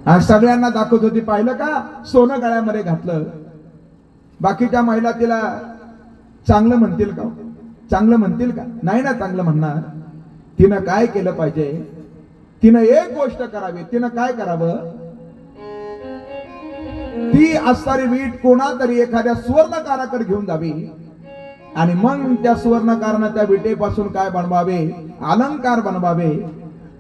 आज सगळ्यांना दाखवत होती, पाहिलं का सोनं गळ्यामध्ये घातलं. बाकीच्या महिला तिला चांगलं म्हणतील का? चांगलं म्हणतील का? नाही ना चांगलं म्हणणार. तिनं काय केलं पाहिजे? तिनं एक गोष्ट करावी. तिनं काय करावं? ती असणारी वीट कोणातरी एखाद्या सुवर्णकाराकडे घेऊन जावी आणि मग त्या सुवर्णकारानं त्या विटेपासून काय बनवावे? अलंकार बनवावे.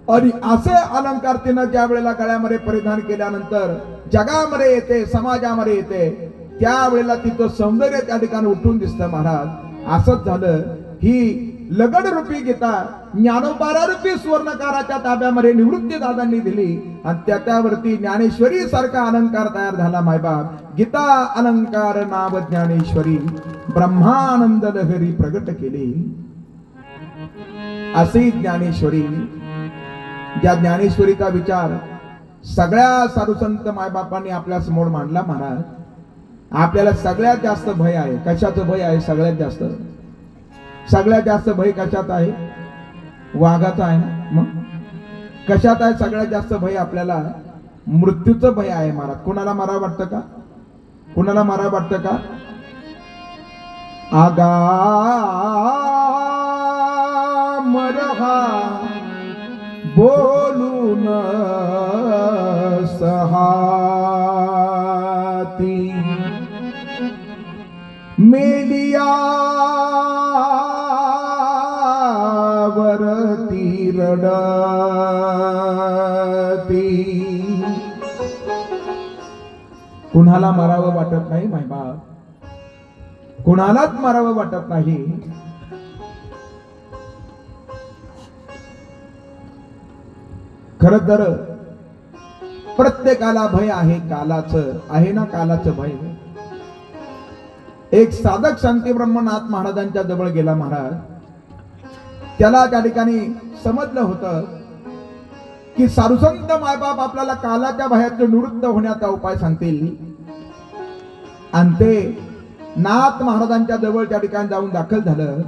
आणि असे अलंकार तिनं ज्या वेळेला गळ्यामध्ये परिधान केल्यानंतर जगामध्ये येते, समाजामध्ये येते, त्यावेळेला तिचं सौंदर्य त्या ठिकाणी उठून दिसतं. महाराज, असंच झालं. ही लगड रूपी गीता ज्ञानोबारा रूपी सुवर्णकाराच्या ताब्यामध्ये निवृत्ती दादांनी दिली आणि त्याच्यावरती ज्ञानेश्वरी सारखा अलंकार तयार झाला. मायबाप, गीता अलंकार नाव ज्ञानेश्वरी ब्रह्मानंद लहरी प्रगट केली. अशी ज्ञानेश्वरी, ज्या ज्ञानेश्वरीचा विचार सगळ्या साधुसंत मायबापांनी आपल्या समोर मांडला. महाराज, आपल्याला सगळ्यात जास्त भय आहे. कशाचं भय आहे? सगळ्यात जास्त भय कशात आहे? वाघाचा आहे ना. मग कशात आहे सगळ्यात जास्त भय? आपल्याला मृत्यूचं भय आहे. महाराज, कुणाला मारा वाटतं का? कुणाला मारा वाटतं का? आगा मरहा बोलून सहाती मेलिया वरती रडती. कुणाला मारावं वाटत नाही मायबाप, कुणालाच मारावं वाटत नाही. खर तर प्रत्येकाला भय आहे. कालाचं आहे ना, कालाचं भय. एक साधक शांती ब्रह्मनाथ महाराजांच्या जवळ गेला. महाराज, त्याला त्या ठिकाणी समजलं होतं की साधुसंत मायबाप आपल्याला कालाच्या भयातून निवृत्त होण्याचा उपाय सांगतील. आणि ते नाथ महाराजांच्या जवळ त्या ठिकाणी जाऊन दाखल झालं.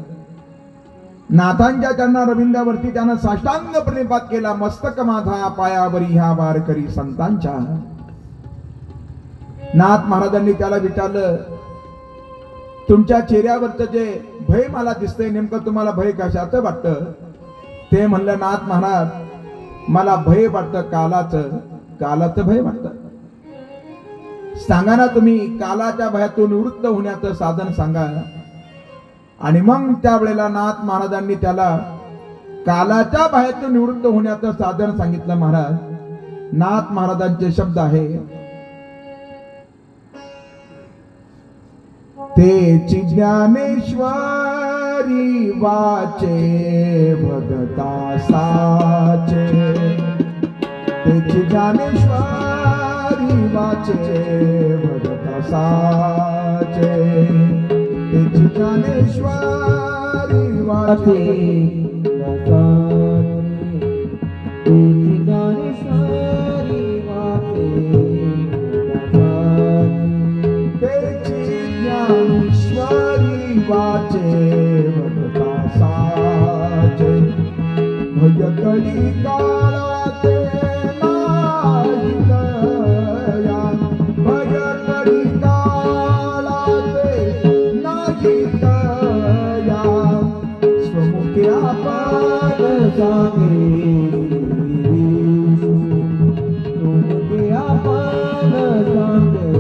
नाथांच्या चरणा रविंदावरती त्यानं साष्टांग प्रणिपात केला. मस्तक माझा पायावरी ह्या वारकरी संतांच्या. नाथ महाराजांनी त्याला विचारलं, तुमच्या चेहऱ्यावरचं जे भय मला दिसतंय, नेमकं तुम्हाला भय कशाचं वाटतं? ते म्हणलं, नाथ महाराज, मला भय वाटतं कालाचं भय वाटतं. सांगा ना तुम्ही, कालाच्या भयातून निवृत्त होण्याचं साधन सांगा. आणि मग त्यावेळेला नाथ महाराजांनी त्याला कालाच्या भयातून निवृत्त होण्याचं साधन सांगितलं. महाराज, नाथ महाराजांचे शब्द आहे, तेची ज्ञानेश्वरी वाचे भगता साचे. तेची ज्ञानेश्वरी वाचे भगता साचे. तेची ज्ञानेश्वरी वाचे तेची ज्ञानेश्वरी वाचे तेची ज्ञानेश्वरी वाचे भगता साचे. भयकडी काळाते नाही दया, भयकडी काळाते नाही दया. स्वमुखे आपण सांगे, स्वमुखे आपण सांगे.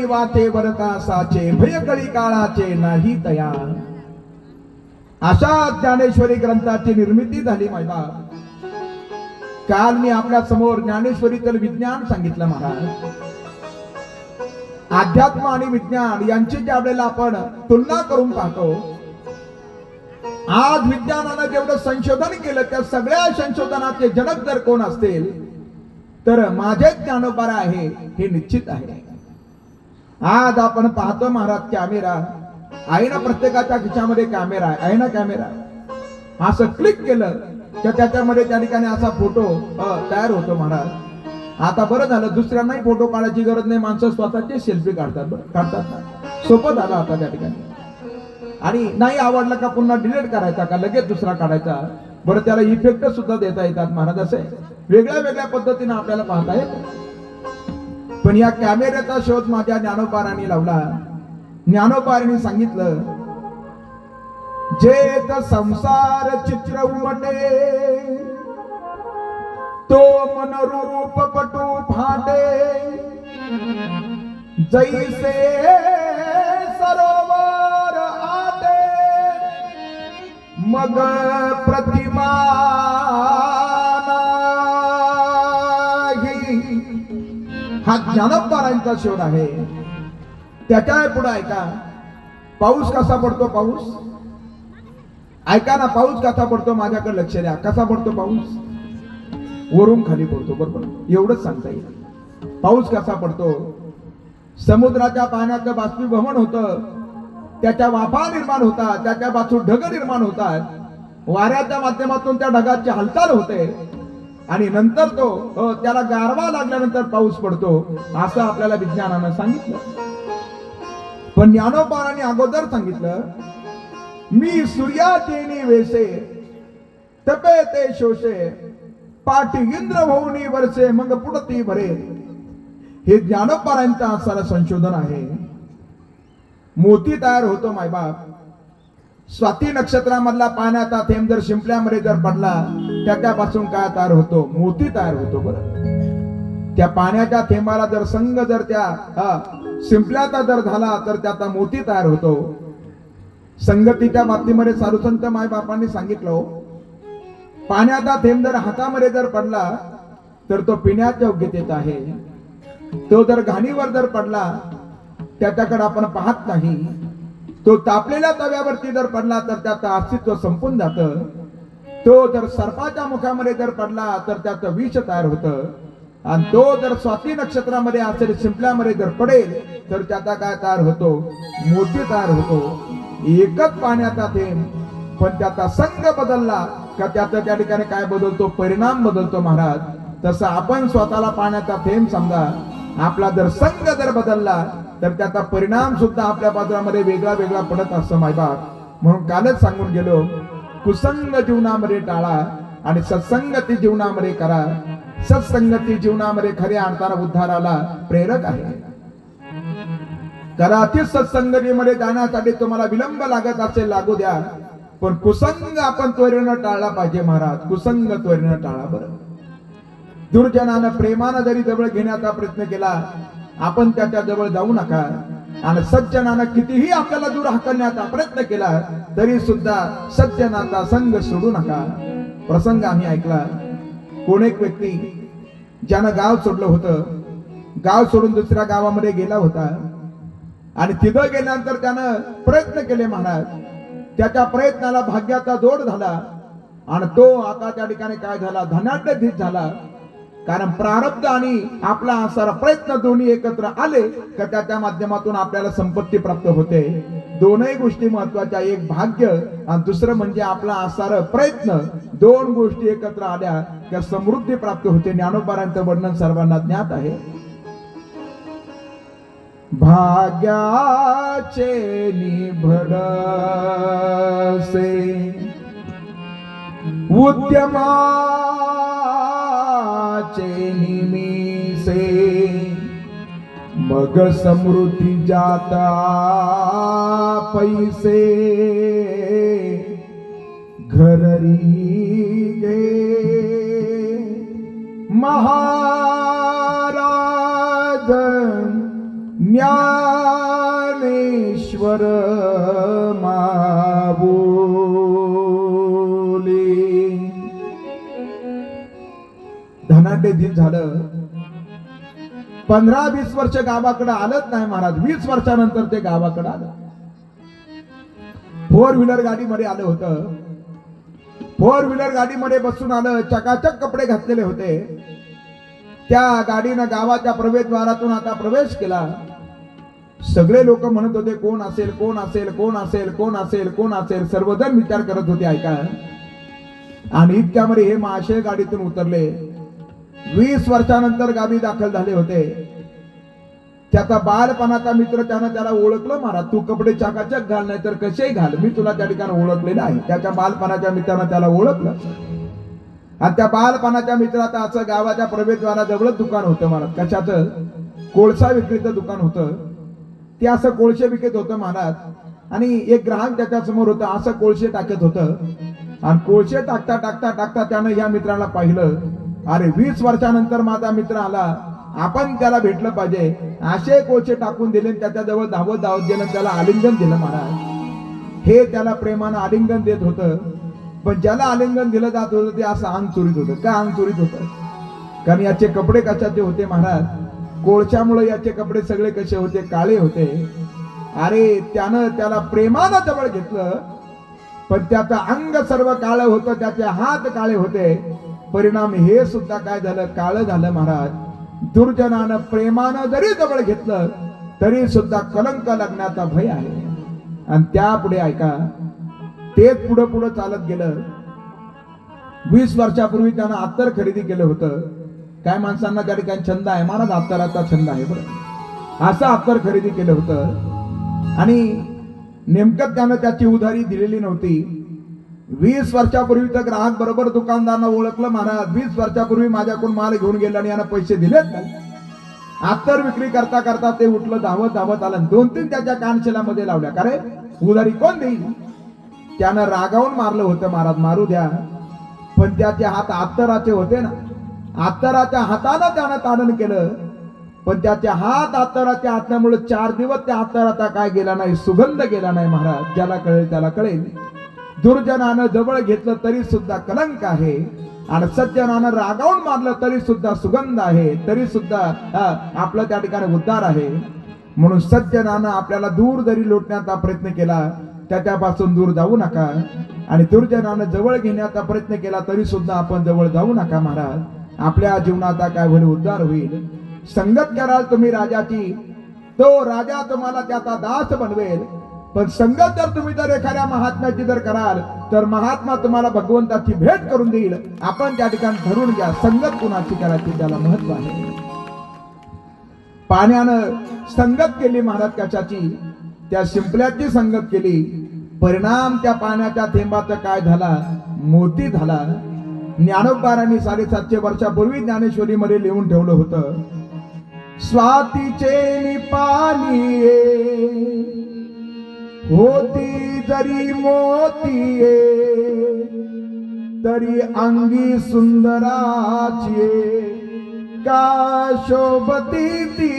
वाटे वरता साचे, भयकळी काळाचे नाही तया. अशा ज्ञानेश्वरी ग्रंथाची निर्मिती झाली माझा. काल मी आपल्या समोर ज्ञानेश्वरीतील विज्ञान सांगितलं महाराज. अध्यात्म आणि विज्ञान यांची ज्या वेळेला आपण तुलना करून पाहतो, आज विज्ञानानं जेवढं संशोधन केलं त्या सगळ्या संशोधनाचे जनक जर कोण असतील तर माझे ज्ञानोबा आहे हे निश्चित आहे. आज आपण पाहतो महाराज, कॅमेरा आहे ना, प्रत्येकाच्या खिशामध्ये कॅमेरा आहे ना, कॅमेरा असं क्लिक केलं तर त्याच्यामध्ये त्या ठिकाणी असा फोटो तयार होतो महाराज. आता बरं झालं, दुसऱ्यांनाही फोटो काढायची गरज नाही, माणसं स्वतःचे सेल्फी काढतात ना. सोपं झालं आता त्या ठिकाणी. आणि नाही आवडला का पुन्हा डिलीट करायचा का लगेच दुसरा काढायचा. बरं, त्याला इफेक्ट सुद्धा देता येतात महाराज. असे वेगळ्या वेगळ्या पद्धतीने आपल्याला पाहता येत. पण या कॅमेऱ्याचा शोध माझ्या ज्ञानोबारांनी लावला. ज्ञानोबारांनी सांगितलं, जेत संसार चित्र उमटे तो मनरूप पटू फाटे जैसे सरोवर आटे मग प्रतिमा नाही. हा ज्ञानोबारांचा शोध आहे. त्याच्या पुढे ऐका, पाऊस कसा पडतो, पाऊस ऐका ना, पाऊस कसा पडतो माझ्याकडे लक्ष द्या. कसा पडतो पाऊस? वरून खाली पडतो, बरोबर, एवढंच सांगता येईल. पाऊस कसा पडतो? समुद्राच्या पाण्याचं बाष्पीभवन होतं, त्याच्या वाफा निर्माण होतात, त्याच्या पासून ढग निर्माण होतात, वाऱ्याच्या माध्यमातून त्या ढगाची हालचाल होते आणि नंतर तो त्याला गारवा लागल्यानंतर पाऊस पडतो, असं आपल्याला विज्ञानानं सांगितलं. पण ज्ञानोबारांनी अगोदर सांगितलं, मी सूर्याचेनी वेसे तपे ते शोषे पाठी इंद्र होऊनी वर्षे मग पुढती भरे. हे ज्ञानोबारांचं असणारं संशोधन आहे. मोती तयार होतो मायबाप. स्वाती नक्षत्रामधला पाण्याचा थेंब जर शिंपल्यामध्ये जर पडला त्याच्यापासून काय तयार होतो? मोती तयार होतो. बरं, त्या पाण्याच्या थेंबाला जर संग जर त्या शिंपल्याचा जर झाला तर त्याचा मोती तयार होतो. संगतीच्या बाबतीमध्ये साधुसंत मायबापांनी सांगितलं, पाण्याचा थेंब जर हातामध्ये जर पडला तर तो पिण्याच्या योग्यतेचा आहे. तो जर घाणीवर जर पडला त्याच्याकडे आपण पाहत नाही. तो तापलेल्या तव्यावरती जर पडला तर त्याचं अस्तित्व संपून जातं. तो जर सर्पाच्या मुखामध्ये जर पडला तर त्याचं विष तयार होतं. आणि तो जर स्वाती नक्षत्रामध्ये असेल, शिंपल्यामध्ये जर पडेल तर त्याचा काय तयार होतो? मोती तयार होतो. एकच पाण्याचा थेंब, पण त्याचा संग बदलला का त्याचा त्या ठिकाणी काय बदलतो? परिणाम बदलतो महाराज. तसं आपण स्वतःला पाण्याचा थेंब समजा, आपला जर संग जर बदलला तर त्याचा परिणाम सुद्धा आपल्या बाजूमध्ये वेगळा वेगळा पडत असतो मायबाप. म्हणून कालच सांगून गेलो, कुसंग जीवनामध्ये टाळा आणि सत्संगती जीवनामध्ये करा. सत्संगती जीवनामध्ये खऱ्या अर्थाने उद्धाराला प्रेरक आहे. कदाचित सत्संगतीमध्ये जाण्यासाठी तुम्हाला विलंब लागत असेल, लागू द्या, पण कुसंग आपण त्वरेनं टाळला पाहिजे महाराज. कुसंग त्वरेनं टाळा. बरं, दुर्जनानं प्रेमानं जरी जवळ घेण्याचा प्रयत्न केला आपण त्याच्या जवळ जाऊ नका. आणि सज्जनानं कितीही आपल्याला दूर हाकलण्याचा प्रयत्न केला तरी सुद्धा सज्जनाचा संग सोडू नका. प्रसंग आम्ही ऐकला, कोण एक व्यक्ती ज्यानं गाव सोडलं होतं, गाव सोडून दुसऱ्या गावामध्ये गेला होता आणि तिथं गेल्यानंतर त्यानं प्रयत्न केले महाराज. त्याच्या प्रयत्नाला भाग्याचा जोड झाला आणि तो आता त्या ठिकाणी काय झाला? धनाढ्य झाला. कारण प्रारब्ध आणि आपला असणारा प्रयत्न दोन्ही एकत्र आले का त्याच्या माध्यमातून आपल्याला संपत्ती प्राप्त होते. दोनही गोष्टी महत्वाच्या, एक भाग्य आणि दुसरं म्हणजे आपला असणारा प्रयत्न. दोन गोष्टी एकत्र आल्या का समृद्धी प्राप्त होते. ज्ञानोबारांचं वर्णन सर्वांना ज्ञात आहे. भाग्याचे निभडसे उद्यमाचे निमिसे मग समृद्धी जाता पैसे घररी गे महाराज ज्ञानेश्वर मावो. भांडे दिन झालं. 15-20 वर्ष गावाकडे आलंच नाही महाराज. 20 वर्षानंतर ते गावाकडे आलं. 4 व्हीलर गाडीमध्ये आलं होतं. 4 व्हीलर गाडीमध्ये बसून आलं. चकाचक कपडे घातलेले होते. त्या गाडीनं गावाच्या प्रवेशद्वारातून आता प्रवेश केला. सगळे लोक म्हणत होते कोण असेल, कोण असेल, कोण असेल, कोण असेल, कोण असेल. सर्वजण विचार करत होते ऐका. आणि इतक्यामध्ये हे महाशय गाडीतून उतरले. 20 वर्षानंतर गावी दाखल झाले होते. त्याचा बालपणाचा मित्र त्यानं त्याला ओळखलं. महाराज तू कपडे चाकाचक घाल नाही तर कसेही घाल, मी तुला त्या ठिकाणी ओळखलेलं आहे. त्याच्या बालपणाच्या मित्रानं त्याला ओळखलं. आणि त्या बालपणाच्या मित्राचं असं गावाच्या प्रवेशद्वाराजवळच दुकान होतं महाराज. कशाचं? कोळसा विक्रीचं दुकान होतं. ते असं कोळसे विकत होतं महाराज. आणि एक ग्राहक त्याच्या समोर होता. असं कोळसे टाकत होतं. आणि कोळसे टाकता टाकता टाकता त्यानं या मित्राला पाहिलं. अरे 20 वर्षानंतर माझा मित्र आला, आपण त्याला भेटलं पाहिजे. असे कोळसे टाकून दिले. त्याच्याजवळ धावत धावत गेलं. त्याला आलिंगन दिलं महाराज. हे त्याला प्रेमानं आलिंगन देत होतं. पण ज्याला आलिंगन दिलं जात होतं ते असं अंग चोरीत होतं. का अंग चोरीत होतं? कारण याचे कपडे कशाचे होते महाराज? कोळशामुळे याचे कपडे सगळे कसे होते? काळे होते. अरे त्यानं त्याला प्रेमानं जवळ घेतलं. पण त्याचं अंग सर्व काळं होतं. त्याचे हात काळे होते. परिणाम हे सुद्धा काय झालं? काळं झालं महाराज. दुर्जनानं प्रेमानं जरी जवळ घेतलं तरी सुद्धा कलंक लागण्याचा भय आहे. आणि त्यापुढे ऐका, तेच पुढं पुढं चालत गेलं. 20 वर्षापूर्वी त्यानं अत्तर खरेदी केलं होतं. काय माणसांना त्या ठिकाणी छंद आहे महाराज, अत्तराचा छंद आहे बरं. असं अत्तर खरेदी केलं होतं. आणि नेमकं त्यानं त्याची उधारी दिलेली नव्हती. 20 वर्षापूर्वी तर ग्राहक बरोबर दुकानदारांना ओळखलं महाराज. 20 वर्षापूर्वी माझ्याकडून माल घेऊन गेला आणि यानं पैसे दिलेच नाही. अत्तर विक्री करता करता ते उठलं, धावत धावत आलं. 2-3 त्याच्या कानशिलामध्ये लावल्या. का रे उधारी कोण देईल? त्यानं रागावून मारलं होतं महाराज. मारू द्या, पण त्याचे हात अत्तराचे होते ना. अत्तराच्या हातानं त्यानं ताडण केलं. पण त्याचे हात अत्तराच्या हातामुळे 4 दिवस त्या अत्तराचा काय गेला नाही, सुगंध गेला नाही महाराज. ज्याला कळेल त्याला कळेल. दुर्जनानं जवळ घेतलं तरी सुद्धा कलंक आहे. आणि सज्जनानं रागावून मारलं तरी सुद्धा सुगंध आहे. तरी सुद्धा आपलं त्या ठिकाणी उद्धार आहे. म्हणून सज्जनानं आपल्याला दूर जरी लोटण्याचा प्रयत्न केला त्याच्यापासून दूर जाऊ नका. आणि दुर्जनानं जवळ घेण्याचा प्रयत्न केला तरी सुद्धा आपण जवळ जाऊ नका महाराज. आपल्या जीवनाचा काय होईल? उद्धार होईल. संगत कराल तुम्ही राजाची, तो राजा तुम्हाला त्याचा दास बनवेल. पण संगत जर तुम्ही जर एखाद्या महात्म्याची जर कराल तर महात्मा तुम्हाला भगवंताची भेट करून देईल. आपण त्या ठिकाणी ठरवून घ्या संगत कुणाची करायची, त्याला महत्व आहे. पाण्यानं संगत केली महाराज. कशाची? त्या शिंपल्याची संगत केली. परिणाम त्या पाण्याच्या थेंबाचा काय झाला? मोती झाला. ज्ञानोबारांनी 750 वर्षापूर्वी ज्ञानेश्वरी मध्ये लिहून ठेवलं होतं. स्वातीचे पाणी होती जरी मोती तरी अंगी सुंदराची का शोभती ती.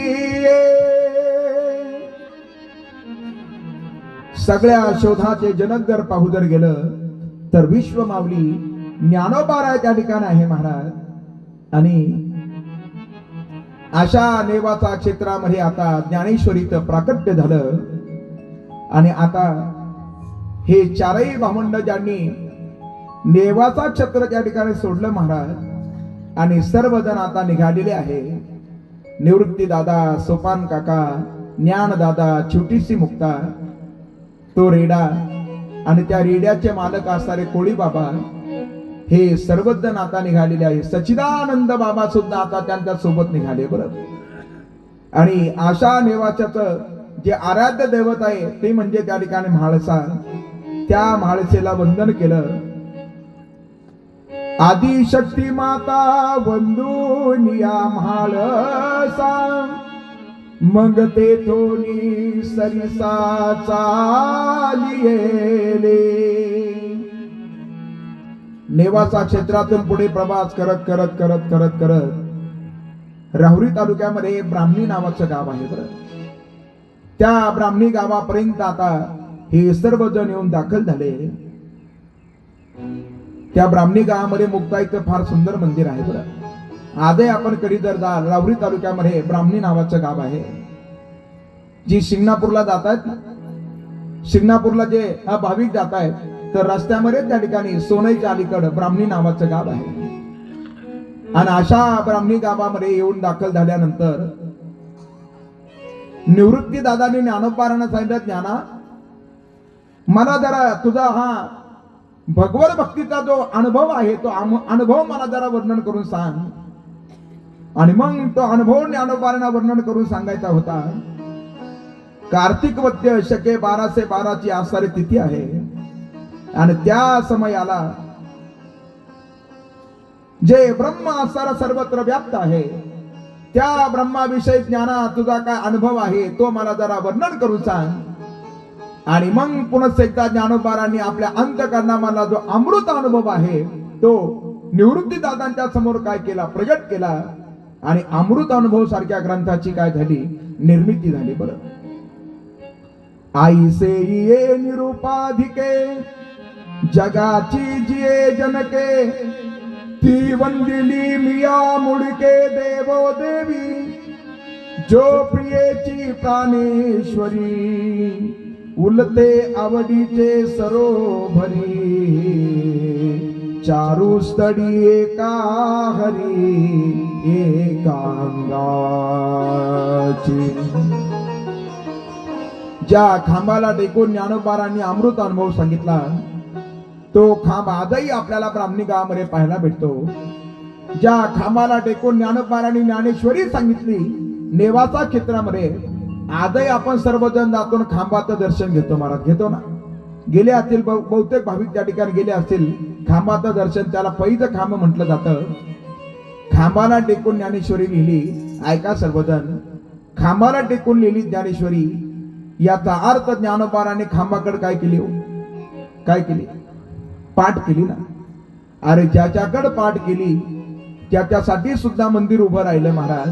सगळ्या शोधाचे जनक जर पाहू जर गेलं तर विश्व माऊली ज्ञानोबाराय त्या ठिकाणी आहे महाराज. आणि अशा नेवाचा क्षेत्रामध्ये आता ज्ञानेश्वरीचं प्राकट्य झालं. आणि आता हे चारही भावंड ज्यांनी नेवाचा क्षेत्र त्या ठिकाणी सोडलं महाराज, आणि सर्वजण आता निघालेले आहे. निवृत्ती दादा, सोपान काका, ज्ञान दादा, छोटीशी मुक्ता, तो रेडा आणि त्या रेड्याचे मालक असणारे कोळी बाबा, हे सर्वजण आता निघालेले आहे. सच्चिदानंद बाबा सुद्धा आता त्यांच्या सोबत निघाले बरोबर. आणि आशा नेवाच्याच जे आराध्य दैवत आहे ते म्हणजे त्या ठिकाणी म्हाळसा. त्या म्हाळसेला वंदन केलं. आदिशक्ती माता वंदुनिया म्हाळसा, मग तेथोनी सरिसा चालिये. नेवासा क्षेत्रातून पुढे प्रवास करत करत करत करत करत राहुरी तालुक्यामध्ये ब्राह्मणी नावाचं गाव आहे बरं. त्या ब्राह्मणी गावापर्यंत आता हे सर्वजण येऊन दाखल झाले. त्या ब्राह्मणी गावामध्ये मुक्ताईचं फार सुंदर मंदिर आहे बरं. आदे आपण कधी जर जाल, राहुरी तालुक्यामध्ये ब्राह्मणी नावाचं गाव आहे. जी शिंगणापूरला जात आहेत ना, शिंगणापूरला जे भाविक जात आहेत, तर रस्त्यामध्ये त्या ठिकाणी सोनईच्या अलीकडं ब्राह्मणी नावाचं गाव आहे. आणि अशा ब्राह्मणी गावामध्ये येऊन दाखल झाल्यानंतर निवृत्ती दादांनी ज्ञानोबारांना सांगितलं, ज्ञाना, मला जरा तुझा हा भगवत भक्तीचा जो अनुभव आहे तो अनुभव मला जरा वर्णन करून सांग. आणि मग तो अनुभव ज्ञानोबारांना वर्णन करून सांगायचा होता. कार्तिक वद्य शके 1212 आषाढी तिथी आहे. आणि त्या समयाला जे ब्रह्म आसार सर्वत्र व्याप्त आहे, त्या ब्रह्माविषयी ज्ञाना तुझा काय अनुभव आहे तो मला जरा वर्णन करून सांग. आणि मग पुन्हा एकदा ज्ञानोबारांनी आपल्या अंतःकरणामधला जो अमृत अनुभव आहे तो निवृत्ती दादांच्या समोर काय केला, प्रगट केला. आणि अमृत अनुभव सारख्या ग्रंथाची काय झाली, निर्मिती झाली. बरं, आई से ये निरुपाधिके जगाची जिये जनके, ती वंदिली मिया मुडके देवो देवी, जो प्रियेची प्राणेश्वरी, उलते आवडीचे सरोभरी, चारू स्थळी एका हरी एकांगाची. ज्या खांबाला टेकून ज्ञानोबारांनी अमृत अनुभव सांगितला, तो खांब आजही आपल्याला ब्राह्मणी गावामध्ये पाहायला भेटतो. ज्या खांबाला टेकून ज्ञानोबारांनी ज्ञानेश्वरी सांगितली, नेवासा क्षेत्रामध्ये आजही आपण सर्वजण जातो, खांबाचं दर्शन घेतो. महाराज घेतो ना, गेले असतील बहुतेक भाविक त्या ठिकाणी गेले असतील. खांबाचं दर्शन, त्याला पैज खांब म्हटलं जातं. खांबाला टेकून ज्ञानेश्वरी लिहिली. ऐका सर्वजण, खांबाला टेकून लिहिली ज्ञानेश्वरी. याचा अर्थ ज्ञानोबारांनी खांबाकडे काय केली, काय केली, पाठ केली ना. अरे ज्याच्याकडे पाठ केली त्याच्यासाठी सुद्धा मंदिर उभं राहिलं. महाराज,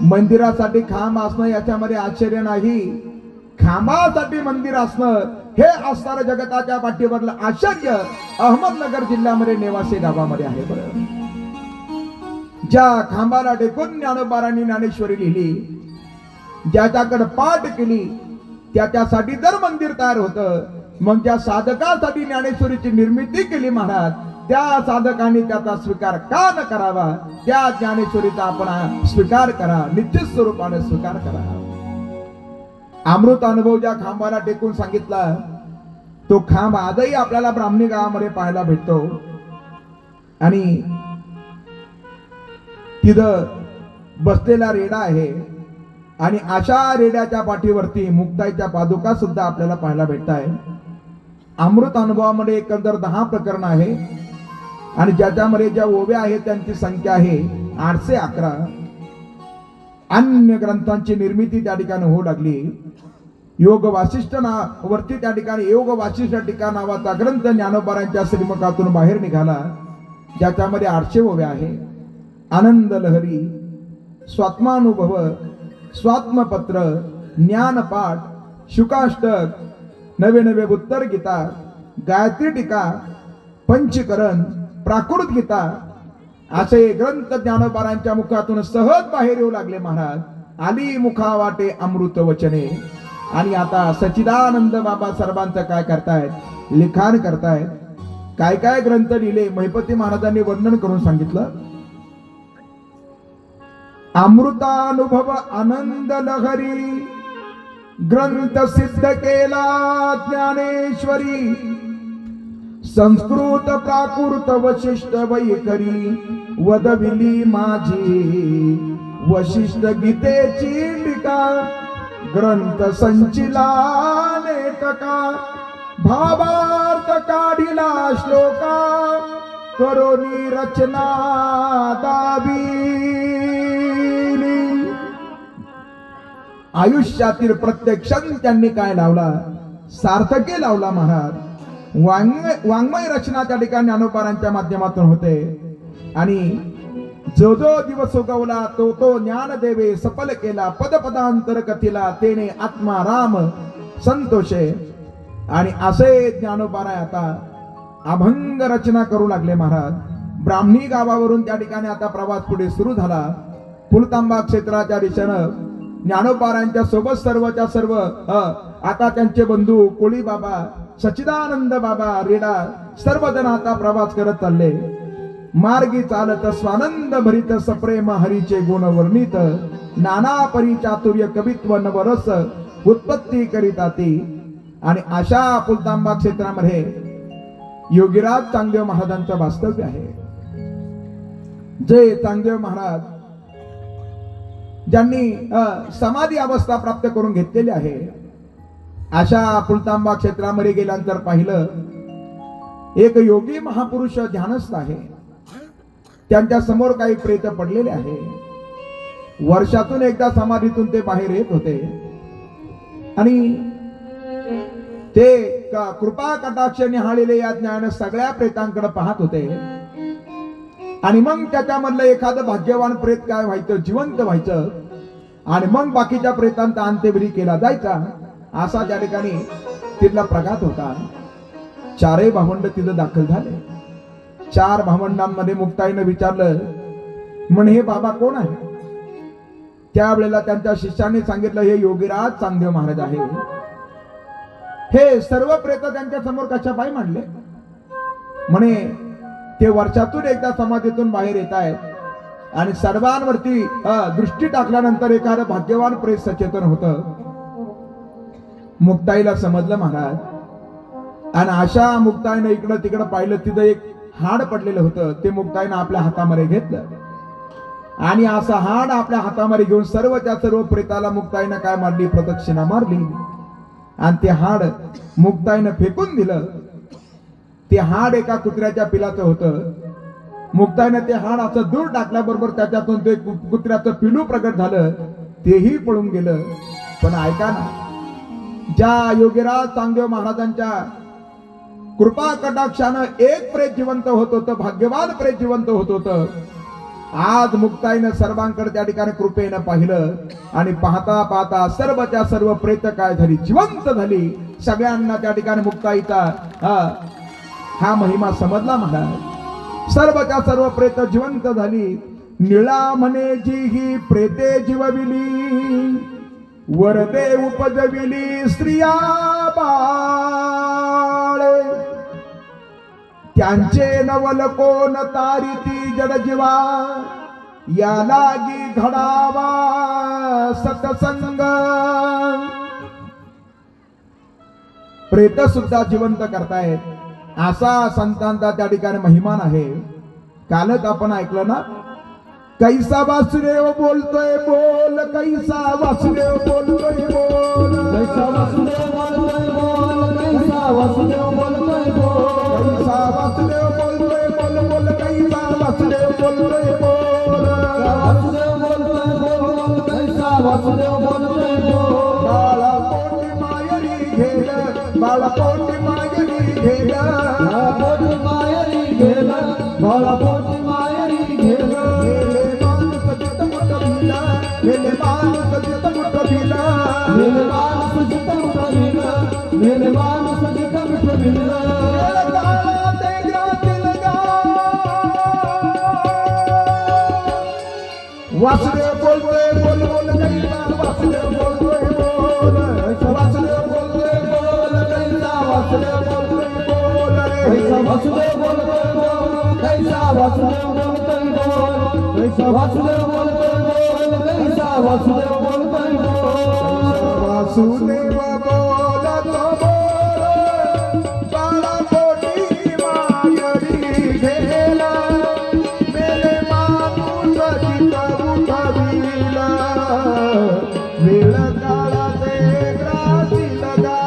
मंदिरासाठी खांब असणं याच्यामध्ये आश्चर्य नाही. खांबासाठी मंदिर असणं हे असणारं जगताच्या पाठीवरलं आश्चर्य अहमदनगर जिल्ह्यामध्ये नेवासे गावामध्ये आहे. बरं, ज्या खांबाला टेकून ज्ञानोबारांनी ज्ञानेश्वरी लिहिली, ज्याच्याकडे पाठ केली त्याच्यासाठी जर मंदिर तयार होतं, मग त्या साधकासाठी ज्ञानेश्वरीची निर्मिती केली. महाराज, त्या साधकांनी त्याचा स्वीकार का न करावा? त्या ज्ञानेश्वरीचा आपण स्वीकार करा, निश्चित स्वरूपाने स्वीकार करा. अमृत अनुभव ज्या खांबाला टेकून सांगितला, तो खांब आजही आपल्याला ब्राह्मणी गावामध्ये पाहायला भेटतो. आणि तिथं बसलेला रेडा आहे. आणि अशा रेड्याच्या पाठीवरती मुक्ताईच्या पादुका सुद्धा आपल्याला पाहायला भेटत आहे. अमृत अनुभवामध्ये एकंदर 10 प्रकरण आहे. आणि ज्याच्यामध्ये ज्या ओव्या आहेत त्यांची संख्या आहे 811. अन्य ग्रंथांची निर्मिती त्या ठिकाणी होऊ लागली. योग वासिष्ठ वरती त्या ठिकाणी योग वासिष्ठ टीका नावाचा ग्रंथ ज्ञानोबारांच्या श्रीमुखातून बाहेर निघाला, ज्याच्यामध्ये 800 ओव्या आहे. आनंद लहरी, स्वात्मानुभव, स्वात्मपत्र, ज्ञानपाठ, शुकाष्टक, नवे उत्तर गीता, गायत्री टीका, पंचकरण, प्राकृत गीता असे ग्रंथ ज्ञानोबारांच्या मुखातून सहज बाहेर येऊ लागले. महाराज, आली मुखा वाटे अमृत वचने. आणि आता सच्चिदानंद बाबा सर्वांचं काय करतायत, लिखाण करतायत. काय काय ग्रंथ लिहिले महिपती महाराजांनी वर्णन करून सांगितलं. अमृतानुभव आनंद लहरी, ग्रंथ सिद्ध केला ज्ञानेश्वरी, संस्कृत प्राकृत वशिष्ठ वैखरी, वदविली माझी वशिष्ठ गीतेची टीका, ग्रंथ संचिलाने टका, भावार्थ काढिला श्लोका, करोनी रचना दाबी. आयुष्यातील प्रत्येक क्षण त्यांनी काय लावला, सार्थकी लावला. महाराज, वाङ्मय रचना त्या ठिकाणी ज्ञानोबारांच्या माध्यमातून होते. आणि जो जो दिवस उगवला तो तो ज्ञानदेवे सफल केला, पदपदांतर कथिला तेने आत्मा राम संतोषे. आणि असे ज्ञानोबाराय आता अभंग रचना करू लागले. महाराज, ब्राह्मणी गावावरून त्या ठिकाणी आता प्रवास पुढे सुरू झाला. फुलतांबा क्षेत्राच्या दिशेनं ज्ञानोबारांच्या सोबत सर्वच्या सर्व आता त्यांचे बंधू कोळी बाबा, सच्चिदानंद बाबा, रेडा सर्वजण आता प्रवास करत चालले. मार्गी चालत स्वानंद भरित सप्रेम हरीचे गुण वर्णित, नाना परी चातुर्य कवित्व नवरस उत्पत्ती करीता ती. आणि अशा फुलतांबा क्षेत्रामध्ये योगीराज चांगदेव महाराजांचं वास्तव्य आहे. जे चांगदेव महाराज ज्यांनी समाधी अवस्था प्राप्त करून घेतलेली आहे, अशा फुलतांबा क्षेत्रामध्ये गेल्यानंतर पाहिलं एक योगी महापुरुष ध्यानस्थ आहे. त्यांच्या समोर काही प्रेत पडलेले आहे. वर्षातून एकदा समाधीतून ते बाहेर येत होते आणि ते कृपा कटाक्ष निहाळलेले या ज्ञान सगळ्या प्रेतांकडे पाहत होते. आणि मग त्याच्यामधलं एखादं भाग्यवान प्रेत काय व्हायचं, जिवंत व्हायचं आणि मग बाकीच्या प्रेतांचा अंत्यविधी केला जायचा. असा त्या ठिकाणी तिथला प्रघात होता. चारही भावंड तिथं दाखल झाले. 4 भावंडांमध्ये मुक्ताईनं विचारलं, म्हणे हे बाबा कोण आहे? त्यावेळेला त्यांच्या शिष्याने सांगितलं, हे योगीराज चांगदेव महाराज आहे. हे सर्व प्रेत त्यांच्या समोर कशा पायी मांडले? म्हणे ते वर्षातून एकदा समाधीतून बाहेर येत आहेत आणि सर्वांवरती दृष्टी टाकल्यानंतर एखादं भाग्यवान प्रेत सचेतन होतं. मुक्ताईला समजलं महाराज. आणि अशा मुक्ताईनं इकडं तिकडं पाहिलं, तिथं एक हाड पडलेलं होतं. ते मुक्ताईनं आपल्या हातामध्ये घेतलं आणि असं हाड आपल्या हातामध्ये घेऊन सर्वच्या सर्व प्रेताला मुक्ताईनं काय मारली, प्रदक्षिणा मारली आणि ते हाड मुक्ताईनं फेकून दिलं. ते हाड एका कुत्र्याच्या पिलाचं होतं. मुक्ताईनं ते हाड असं दूर टाकल्याबरोबर त्याच्यातून ते कुत्र्याचं पिलू प्रगट झालं. तेही पळून गेलं. पण ऐका ना, ज्या योगीराज चांगदेव महाराजांच्या कृपा कटाक्षानं एक प्रेत जिवंत होत होतं, भाग्यवान प्रेत जिवंत होत होतं. आज मुक्ताईनं सर्वांकडे त्या ठिकाणी कृपेनं पाहिलं आणि पाहता पाहता सर्वच्या सर्व प्रेत काय झाली, जिवंत झाली. सगळ्यांना त्या ठिकाणी मुक्ताईचा हा महिमा समजला महाराज. सर्वच्या सर्व प्रेत जिवंत झाली. निळा म्हणे जी ही प्रेते जीवविली, वरदे उपजविली स्त्रिया बाळे. त्यांचे नवल कोण तारिती जडजीवा, या लागी घडावा सतसंग. प्रेत सुद्धा जिवंत करतायत, असा संतांचा त्या ठिकाणी महिमान आहे. कालच आपण ऐकलं ना, कैसा वासुदेव बोलतोय बोल, कैसा वासुदेव बोलतोय बोल, कैसा वासुदेव बोलतोय बोल, कैसा वासुदेव बोलतोय बोल, कैसा वासुदेव बोलतोय बोल बोल, कैसा वासुदेव बोलतोय बोल, वासुदेव बोलतोय बोल, कैसा वासुदेव बोलतोय बोल. बाळा पोटी मायरी घेल, बाळा पोटी मायरी घेल, बाळा पोटी मायरी घेल, बाळा पोटी मायरी घेल. मेरे मानस जित मुठ भिला, मेरे मानस जित मुठ भिला, मेरे मानस जित मुठ भिला. वासुदेव बोलतोय बोल बोल, कैसा वासुदेव बोलतोय बोल, वासुदेव बोलतोय बोल, कैसा वासुदेव बोलतोय बोल, कैसा वासुदेव बोलतोय बोल, कैसा वासुदेव बोलतोय बोल, कैसा वासुदेव बोलतोय बोल, कैसा वासुदेव बोलतोय बोल. वासुदेव बोलत बोल, बाळा पोटी मायरी घेला, मेरे माणूस जित उठविला, वेळ काळा ते ग्रासी लगा.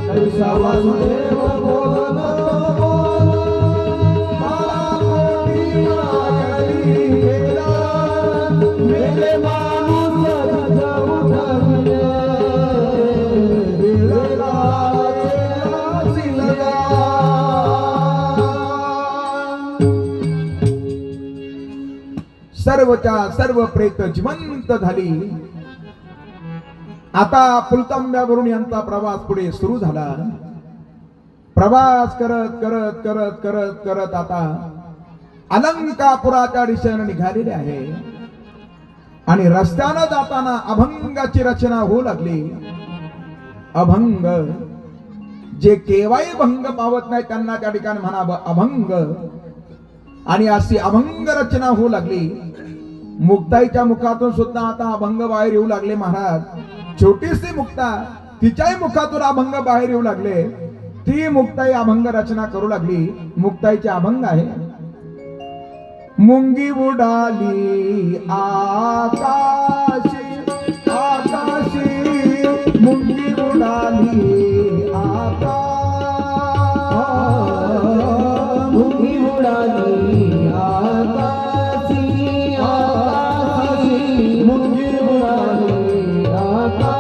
कैसा वासुदेव बोलत बोल, बाळा पोटी मायरी घेला, मेरे माणूस जित उठविला, वेळ काळा ते ग्रासी लगा. सर्वच्या सर्व प्रेत जिवंत झाली. आता फुलतांब्यावरून यांचा प्रवास पुढे सुरू झाला. प्रवास करत करत करत करत करत आता अलंकापुराच्या दिशेने निघालेले आहे आणि रस्त्यानं जाताना अभंगाची रचना होऊ लागली. अभंग जे केव्हाही भंग पावत नाही त्यांना त्या ठिकाणी म्हणावं अभंग. आणि अशी अभंग रचना होऊ लागली. मुक्ताईच्या मुखातून सुद्धा आता अभंग बाहेर येऊ लागले महाराज. छोटीशी मुक्ता, तिच्याही मुखातून अभंग बाहेर येऊ लागले. ती मुक्ताई अभंग रचना करू लागली. मुक्ताईचे अभंग आहे. मुंगी उडाली आकाशी आकाशी, मुंगी उडाली आकाश, मुंगी उडाली आकाशी आकाशी, मुंगी उडाली आकाशी,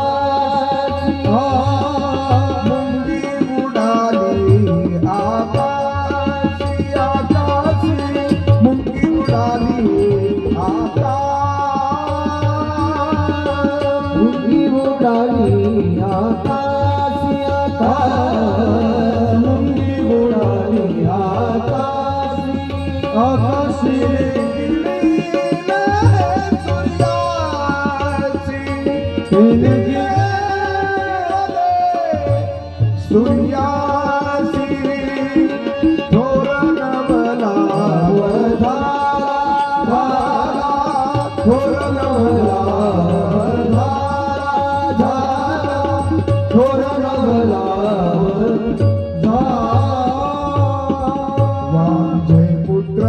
मुंगी उडाली आकाशी आकाशी, मुंगी उडाली आकाश, मुंगी उडाली आकाशी आकाश, मुंगी उडाली आकाशी आकाशी गिरले सूर्यासी, गिरले सूर्यासी, धोरण मला धारा, धोरण मला धारा, धोरण मला वांझे पुत्र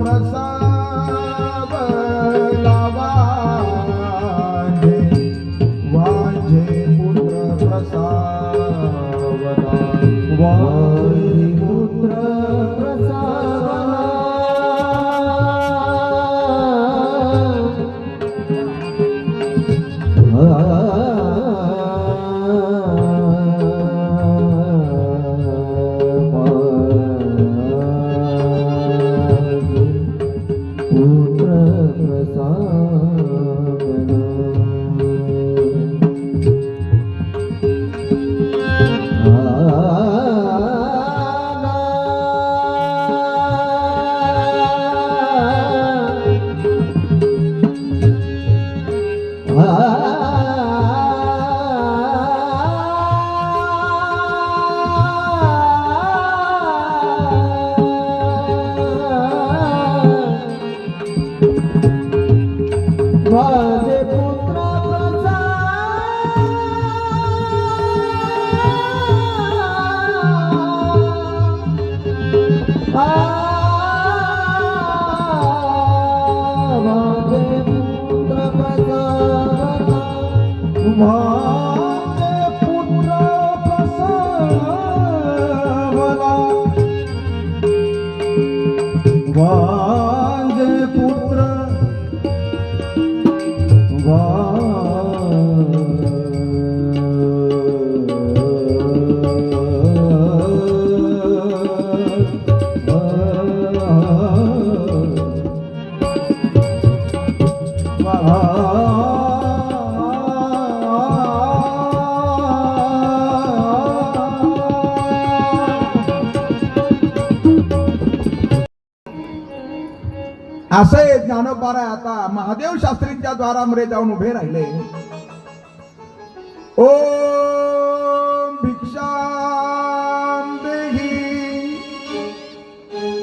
प्रसावला, वांझे पुत्र प्रसावला, वारी पुत्र प्रसावला, पुत्र माझे पुत्र माझे पुत्र प्रसावला, वांझे पुत्र प्रसावला, वांझे पुत्र असे ज्ञानोबारा आता महादेव शास्त्रींच्या द्वारामध्ये जाऊन उभे राहिले. ओम भिक्षाम देही,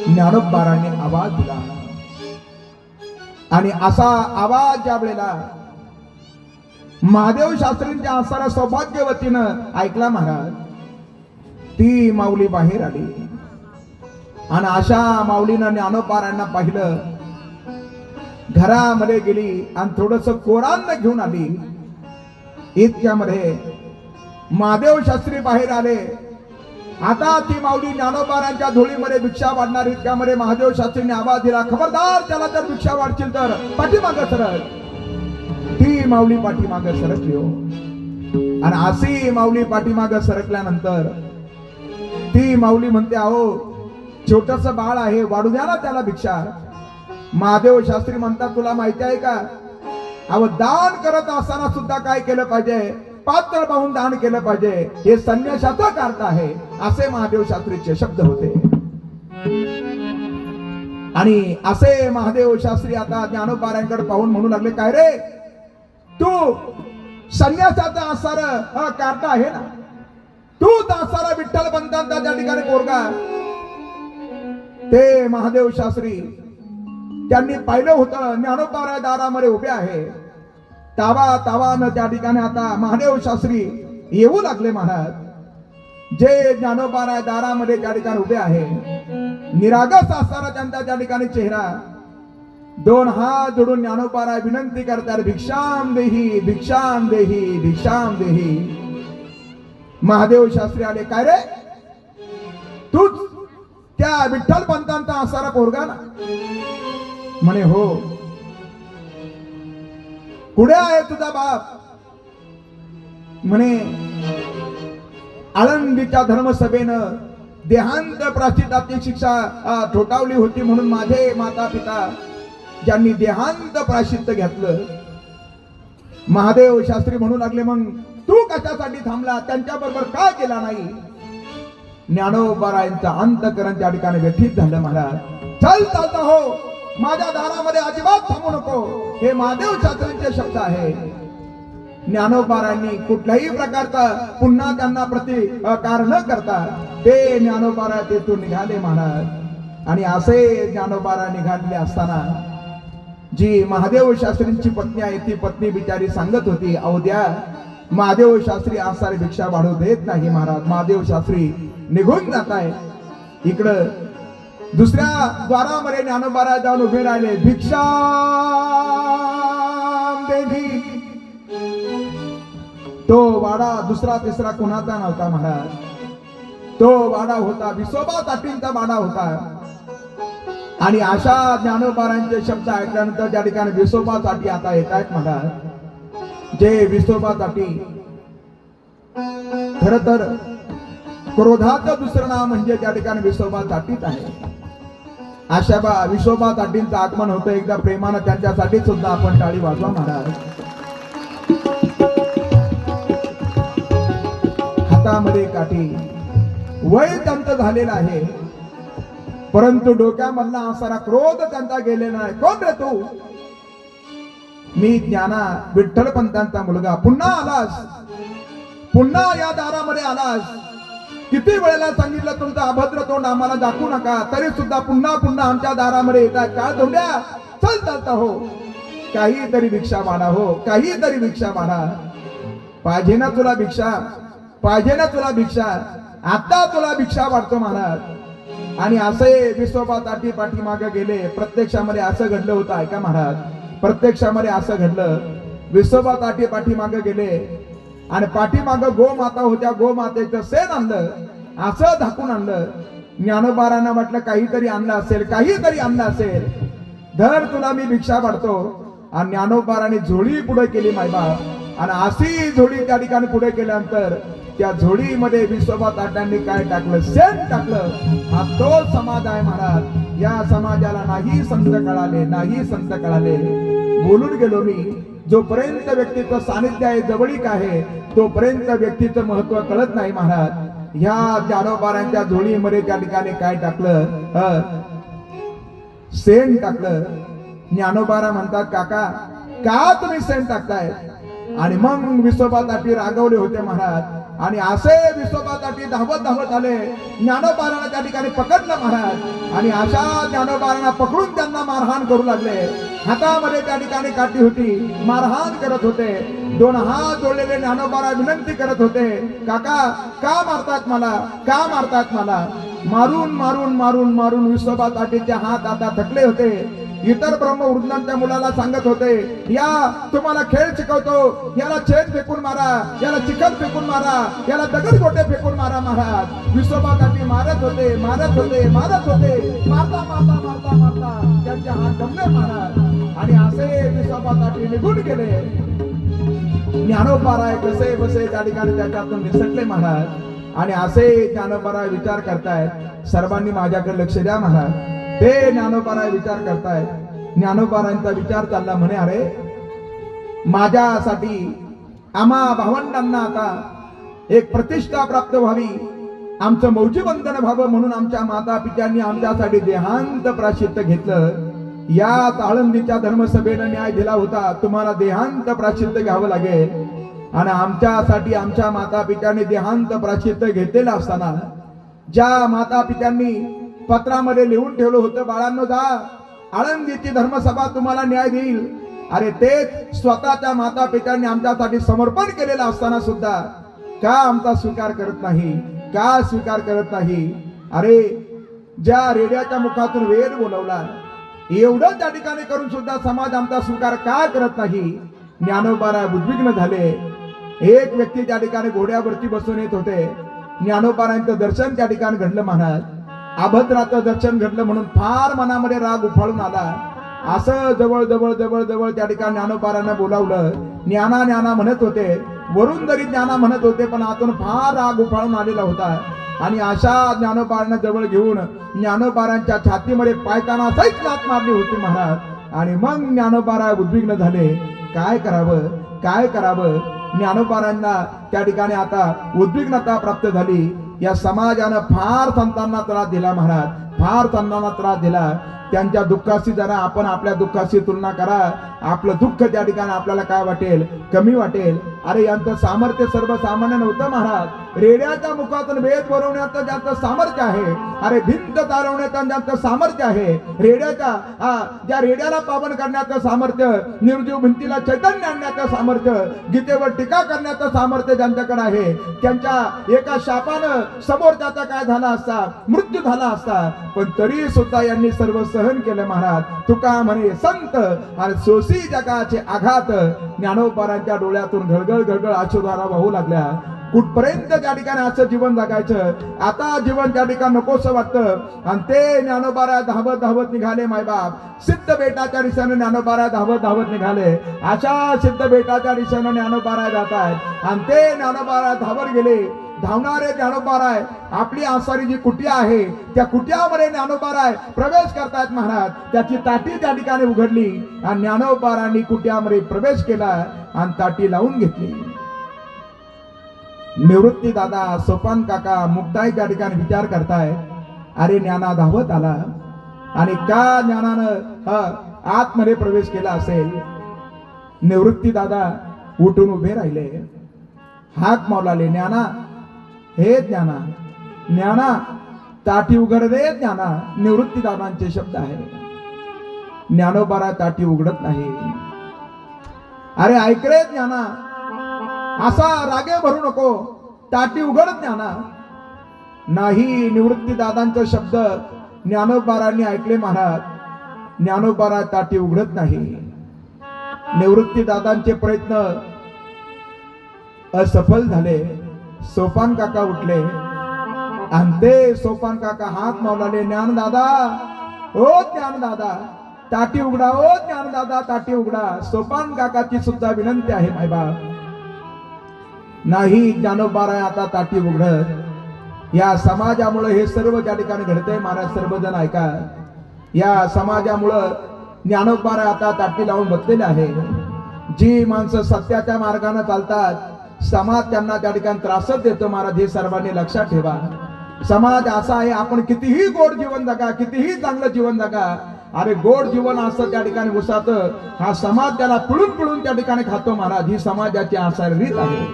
ज्ञानोबाराने आवाज दिला. आणि असा आवाज ज्या वेळेला महादेव शास्त्रींच्या आसारा सौभाग्यवतीनं ऐकला महाराज, ती माऊली बाहेर आली. आणि अशा माऊलीनं ज्ञानोबारांना पाहिलं. घरामध्ये गेली आणि थोडस कोरांना घेऊन आली. इतक्यामध्ये महादेव शास्त्री बाहेर आले. आता ती माऊली ज्ञानोबारांच्या धुळीमध्ये भिक्षा वाढणार. इतक्यामध्ये महादेव शास्त्रीने आवाज दिला, खबरदार, त्याला जर भिक्षा वाढशील तर पाठीमागं सरळ. ती माऊली पाठीमागं सरकली हो. आणि अशी माऊली पाठीमागं सरकल्यानंतर ती माऊली म्हणते, अहो छोटस बाळ आहे, वाढू द्या ना त्याला भिक्षा. महादेव शास्त्री म्हणतात, तुला माहिती आहे का, अहो दान करत असताना सुद्धा काय केलं पाहिजे, पात्र पाहून दान केलं पाहिजे. हे संन्यासाचा कार्य आहे, असे महादेव शास्त्रीचे शब्द होते. आणि असे महादेव शास्त्री आता ज्ञानोबारांकडे पाहून म्हणू लागले, काय रे तू संन्यासाचा आसार काढता आहे ना, तू तासारा विठ्ठल पंतांचा त्या ठिकाणी पोरगा. ते महादेव शास्त्री त्यांनी पाहिलं होतं ज्ञानोबाराय दारामध्ये उभे आहे. तावा तावानं त्या ठिकाणी आता महादेव शास्त्री येऊ लागले. महाराज जे ज्ञानोबाराय दारामध्ये त्या ठिकाणी उभे आहे, निरागस असणारा त्यांचा त्या ठिकाणी चेहरा, दोन हात जोडून ज्ञानोबाराय विनंती करतात, भिक्षाम देही भिक्षाम देही भिक्षाम देही. महादेव शास्त्री आले, काय रे तूच त्या विठ्ठल पंतांचा असारा पोरगा ना? म्हणे हो. कुठे आहे तुझा बाप? म्हणे आळंदीच्या धर्मसभेनं देहांत प्राश्चित्याची शिक्षा ठोठावली होती, म्हणून माझे माता पिता ज्यांनी देहांत प्राश्चित्य घेतलं. महादेव शास्त्री म्हणू लागले, मग तू कशासाठी थांबला, त्यांच्या बरोबर का केला नाही? ज्ञानोबारायांचा अंतकरण त्या ठिकाणी व्यथित झालं. महाराज चल चालता हो, माझ्या दारामध्ये अजिबात थांबू नको, हे महादेव शास्त्रींचे शब्द आहे. ज्ञानोबारायांनी कुठल्याही प्रकारचा पुन्हा त्यांना प्रतिकार न करता ते ज्ञानोबाराय तेथून निघाले. महाराज आणि असे ज्ञानोबाराय निघालेले असताना जी महादेव शास्त्रींची पत्नी आहे, ती पत्नी बिचारी सांगत होती, अवद्या महादेव शास्त्री आसारी भिक्षा वाढू देत नाही. महाराज महादेव शास्त्री निघून जात आहे. इकडं दुसऱ्या द्वारामध्ये ज्ञानोबाराय जाऊन उभे राहिले, भिक्षा देही. तो वाडा दुसरा तिसरा कोणाचा नव्हता. महाराज तो वाडा होता विसोबा ताटींचा वाडा होता. आणि अशा ज्ञानोबारांचे शब्द ऐकल्यानंतर त्या ठिकाणी विसोबा ताटी आता येत आहेत. महाराज जे विसोबा ताटी खर तर क्रोधाचं दुसरं नाव म्हणजे त्या ठिकाणी विसोबा ताटीच आहे. अशा विसोबा ताटींचं आगमन होतं. एकदा प्रेमानं त्यांच्यासाठी सुद्धा आपण टाळी वाजवा. महाराज हातामध्ये काठी, वय त्यांचं झालेलं आहे, परंतु डोक्यामधला असारा क्रोध त्यांचा गेलेला नाही. कोण रे तू? मी ज्ञाना विठ्ठल पंतांचा मुलगा. पुन्हा आलास, पुन्हा या दारामध्ये आलास. किती वेळेला सांगितलं तुमचं अभद्र तोंड आम्हाला दाखवू नका, तरी सुद्धा पुन्हा पुन्हा आमच्या दारामध्ये येतात. काय तोंड्या, चल चालता हो, काहीतरी भिक्षा माना हो, काहीतरी भिक्षा माना. पाहिजे ना तुला भिक्षा, पाहिजे ना तुला भिक्षा, आता तुला भिक्षा वाटतो. महाराज आणि असे विसोबा ताटी पाठीमागे गेले. प्रत्यक्षामध्ये असं घडलं होतं, ऐका महाराज, प्रत्यक्षामध्ये असं घडलं. विसोबा ताटी पाठीमागे गेले आणि पाठीमागे गोमाता होत्या, गोमातेचं सेन आणलं, असं झाकून आणलं. ज्ञानोबारांना म्हटलं काहीतरी आणलं असेल, काहीतरी आणलं असेल, धर तुला मी भिक्षा वाढतो. आणि ज्ञानोबारांनी झोळी पुढे केली मायबाप, आणि अशी झोळी त्या ठिकाणी पुढे केल्यानंतर त्या झोळीमध्ये विसोबा ताट्यांनी काय टाकलं? सेन टाकलं. हा तो समाज आहे महाराज. या समाजाला नाही संत कळाले, नाही संत कळाले. बोलून गेलो मी, जोपर्यंत व्यक्तीचं सानिध्य आहे, जवळीक आहे, तोपर्यंत व्यक्तीचं महत्व कळत नाही. महाराज ह्या ज्ञानोबारांच्या झोळीमध्ये त्या ठिकाणी काय टाकलं? सेन टाकलं. ज्ञानोबारा म्हणतात, काका का तुम्ही सेन टाकताय? आणि मग विसोबा ताटी रागवले होते महाराज. आणि असे विसोबा ताटी धावत धावत आले. ज्ञानोबारांना त्या ठिकाणी पकडलं महाराज. आणि अशा ज्ञानोबारांना पकडून त्यांना मारहाण करू लागले. हातामध्ये त्या ठिकाणी काठी होती, मारहाण करत होते. दोन हात जोडलेले ज्ञानोबारा विनंती करत होते, काका का मारतात मला, का मारतात मला? मारून मारून मारून मारून विसोबा ताटीचे हात आता थकले होते. इतर ब्रह्मवृद्धांच्या मुलाला सांगत होते, या तुम्हाला खेळ शिकवतो, याला छेद फेकून मारा, याला चिखल फेकून मारा, याला दगड गोटे फेकून मारा. महाराज विसोबा ताटी मारत होते, मारत होते, मारत होते. मारता मारता मारता मारता त्यांचे हात दमले महाराज. आणि असे विसोबा ताटी निघून गेले. ज्ञानोबाराय कसे बसे त्या ठिकाणी त्याच्यातून निसटले महाराज. आणि असे ज्ञानोबाराय विचार करतायत, सर्वांनी माझ्याकडे लक्ष द्या महाराज. ते ज्ञानोबाराय विचार करतायत. ज्ञानोबारायांचा विचार चालला, म्हणे अरे माझ्यासाठी आम्हा भावंडांना आता एक प्रतिष्ठा प्राप्त व्हावी, आमचं मौजी बंधन व्हावं म्हणून आमच्या माता पित्यांनी आमच्यासाठी देहांत प्राश्चित्य घेतलं. या आळंदीच्या धर्मसभेनं न्याय दिला होता, तुम्हाला देहांत प्राश्चित्य घ्यावं लागेल. आणि आमच्यासाठी आमच्या माता पित्यांनी देहांत प्राश्चित्य घेतलेलं असताना ज्या माता पित्यांनी पत्रामध्ये लिहून ठेवलं होतं, बाळांनो जा, आळंदीची धर्मसभा तुम्हाला न्याय देईल, अरे तेच स्वतःच्या माता पित्यांनी आमच्यासाठी समर्पण केलेलं असताना सुद्धा का आमचा स्वीकार करत नाही, का स्वीकार करत नाही? अरे ज्या रेड्याच्या मुखातून वेद बोलवला, एवढं त्या ठिकाणी करून सुद्धा समाज आमचा स्वीकार का करत नाही? ज्ञानोबाराय उद्विग्न झाले. एक व्यक्ती त्या ठिकाणी घोड्यावरती बसून येत होते. ज्ञानोबारायांचं दर्शन त्या ठिकाणी घडलं महाराज. अभद्राचं दर्शन घडलं म्हणून फार मनामध्ये राग उफाळून आला. असं जवळ जवळ जवळ जवळ त्या ठिकाणी ज्ञानोबारांना बोलावलं. ज्ञाना ज्ञाना म्हणत होते, वरून जरी ज्ञाना म्हणत होते, पण आतून फार राग उफाळून आलेला होता. आणि अशा ज्ञानोबारांना जवळ घेऊन ज्ञानोबारांच्या छातीमध्ये पायताना सहित लाथ मारली होती महाराज. आणि मग ज्ञानोबारा उद्विग्न झाले, काय करावं काय करावं? ज्ञानोबारांना त्या ठिकाणी आता उद्विग्नता प्राप्त झाली. या समाजानं फार संतांना त्रास दिला महाराज, फार संतांना त्रास दिला. त्यांच्या दुःखाशी जरा आपण आपल्या दुःखाशी तुलना करा. आपलं दुःख त्या ठिकाणी आपल्याला काय वाटेल? कमी वाटेल. अरे यांचं सामर्थ्य सर्वसामान्य नव्हतं महाराज. रेड्याच्या मुखातून वेद बनवण्याचं ज्यांचं सामर्थ्य आहे, अरे भिंत चालवण्याचं ज्यांचं सामर्थ्य आहे, ज्या रेड्याला पावन करण्याचं सामर्थ्य, निर्जीव भिंतीला चैतन्य आणण्याचं सामर्थ्य, गीतेवर टीका करण्याचं सामर्थ्य ज्यांच्याकडे आहे, त्यांच्या एका शापानं समोर त्याचा काय झाला असता? मृत्यू झाला असता. पण तरी सुद्धा यांनी सर्व सहन केलं महाराज. तुका म्हणे संत आणि सोसी जगाचे आघात. ज्ञानोबारांच्या डोळ्यातून घळघळ घळघळ अश्रुधारा वाहू लागल्या. कुठपर्यंत त्या ठिकाणी असं जीवन जगायचं? आता जीवन त्या ठिकाणी नकोसं वाटतं. आणि ते ज्ञानोबारा धावत धावत निघाले मायबाप. सिद्ध बेटाच्या दिशेने ज्ञानोबारा धावत धावत निघाले. अशा सिद्ध बेटाच्या दिशेने ज्ञानोबारा जात आहेत. आणि ते ज्ञानोबारा धावत गेले. धावणारे ज्ञानोबाराय आपली आसारी जी कुटिया आहे, त्या कुटियामध्ये ज्ञानोबाराय प्रवेश करतायत महाराज. त्याची ताटी त्या ठिकाणी उघडली आणि ज्ञानोबारांनी कुटियामध्ये प्रवेश केला आणि ताटी लावून घेतली. निवृत्ती दादा, सोपान काका, मुक्ताई त्या ठिकाणी विचार करताय, अरे ज्ञाना धावत आला आणि का ज्ञानानं आतमध्ये प्रवेश केला असेल? निवृत्ती दादा उठून उभे राहिले, हाक मारले, ज्ञाना, हे ज्ञाना, ज्ञाना ताटी उघड रे ज्ञाना. निवृत्ती दादांचे शब्द आहे. ज्ञानोबारा ताटी उघडत नाही. अरे ऐक रे ज्ञाना, असा रागे भरू नको, ताटी उघड ज्ञाना. नाही, निवृत्ती दादांचे शब्द ज्ञानोबारांनी ऐकले महाराज. ज्ञानोबारा ताटी उघडत नाही. निवृत्ती दादांचे प्रयत्न असफल झाले. सोपान काका उठले आणि ते सोपान काका हात मावलाले, ज्ञान दादा, ओ ज्ञान दादा ताटी उघडा, ओ ज्ञान दादा ताटी उघडा. सोपान काकाची सुद्धा विनंती आहे मायबाप. नाही, ज्ञानोबाराय आता ताटी उघडत. या समाजामुळे हे सर्व ज्या ठिकाणी घडतंय महाराज, सर्वजण ऐका. या समाजामुळं ज्ञानोबाराय आता ताटी लावून बसलेले आहे. जी माणसं सत्याच्या मार्गाने चालतात, समाज त्यांना त्या ठिकाणी त्रासच देतो महाराज. हे सर्वांनी लक्षात ठेवा. समाज असा आहे, आपण कितीही गोड जीवन जगा, कितीही चांगलं जीवन जगा, अरे गोड जीवन असं त्या ठिकाणी उसाचं, हा समाज त्याला पिळून पिळून त्या ठिकाणी खातो महाराज. ही समाजाची आचार रीत आहे.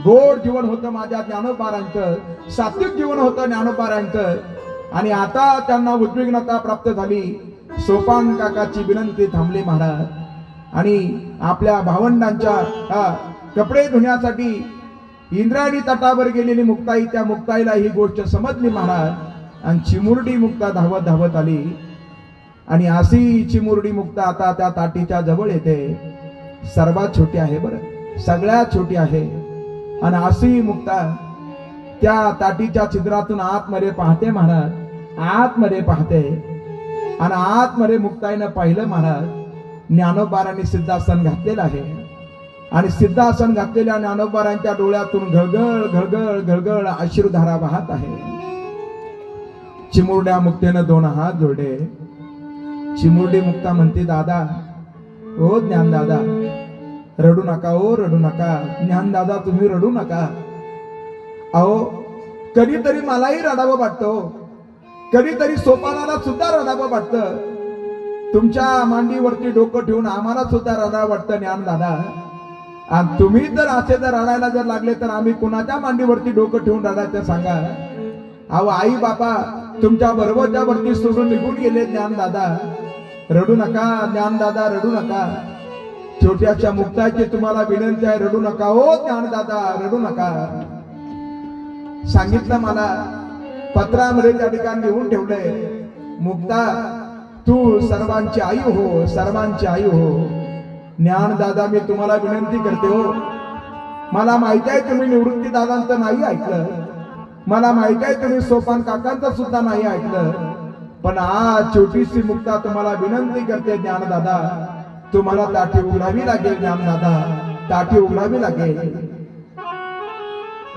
गोड जीवन होतं माझ्या ज्ञानोबारांचं, सात्विक जीवन होतं ज्ञानोबारांचं. आणि आता त्यांना उद्विग्नता प्राप्त झाली. सोपान काकाची विनंती थांबली महाराज. आणि आपल्या भावंडांच्या कपडे धुण्यासाठी इंद्रायणी तटावर गेलेली मुक्ताई, त्या मुक्ताईला ही गोष्ट समजली महाराज. आणि चिमुरडी मुक्ता धावत धावत आली. आणि अशी चिमुरडी मुक्ता आता त्या ताटीच्या जवळ येते. सर्वात छोटी आहे बरं, सगळ्यात छोटी आहे. आणि अशी मुक्ता त्या ताटीच्या छिद्रातून आतमध्ये पाहते महाराज, आतमध्ये पाहते. आणि आतमध्ये मुक्ताईनं पाहिलं महाराज, ज्ञानोबारांनी सिद्धासन घातलेलं आहे. आणि सिद्धासन घातलेल्या ज्ञानोबारांच्या डोळ्यातून घळघळ घळघळ घळघळ अश्रुधारा वाहत आहे. चिमुरड्या मुक्तेनं दोन हात जोडले. चिमुरडी मुक्ता म्हणते, दादा, ओ ज्ञान दादा, रडू नका, ओ रडू नका. ज्ञान दादा तुम्ही रडू नका. अहो कधीतरी मलाही रडावं वाटतं, कधीतरी सोपानाला सुद्धा रडावं वाटतं. तुमच्या मांडीवरती डोकं ठेवून आम्हाला सुद्धा रडावं वाटतं ज्ञानदादा. आणि तुम्ही जर असे जर रडायला जर लागले तर आम्ही कुणाच्या मांडीवरती डोकं ठेवून रडायचं सांगा. अहो आई बापा तुमच्या बरोबरच्या वरती सोडून निघून गेले ज्ञानदादा. रडू नका ज्ञानदादा, रडू नका. छोट्याच्या मुक्ताची तुम्हाला विनंती आहे, रडू नका हो ज्ञानदादा, रडू नका. सांगितलं मला पत्रामध्ये त्या ठिकाणी लिहून ठेवलंय, मुक्ता तू सर्वांची आई हो, सर्वांची आई हो. ज्ञानदादा मी तुम्हाला विनंती करते हो, मला माहिती आहे तुम्ही निवृत्ती दादांचं नाही ऐकलं, मला माहिती आहे तुम्ही सोपान काकांचं सुद्धा नाही ऐकलं, पण आज छोटीशी मुक्ता तुम्हाला विनंती करते ज्ञानदादा, तुम्हाला ताठी उघडावी लागेल ज्ञानदादा, ताठी उघडावी लागेल.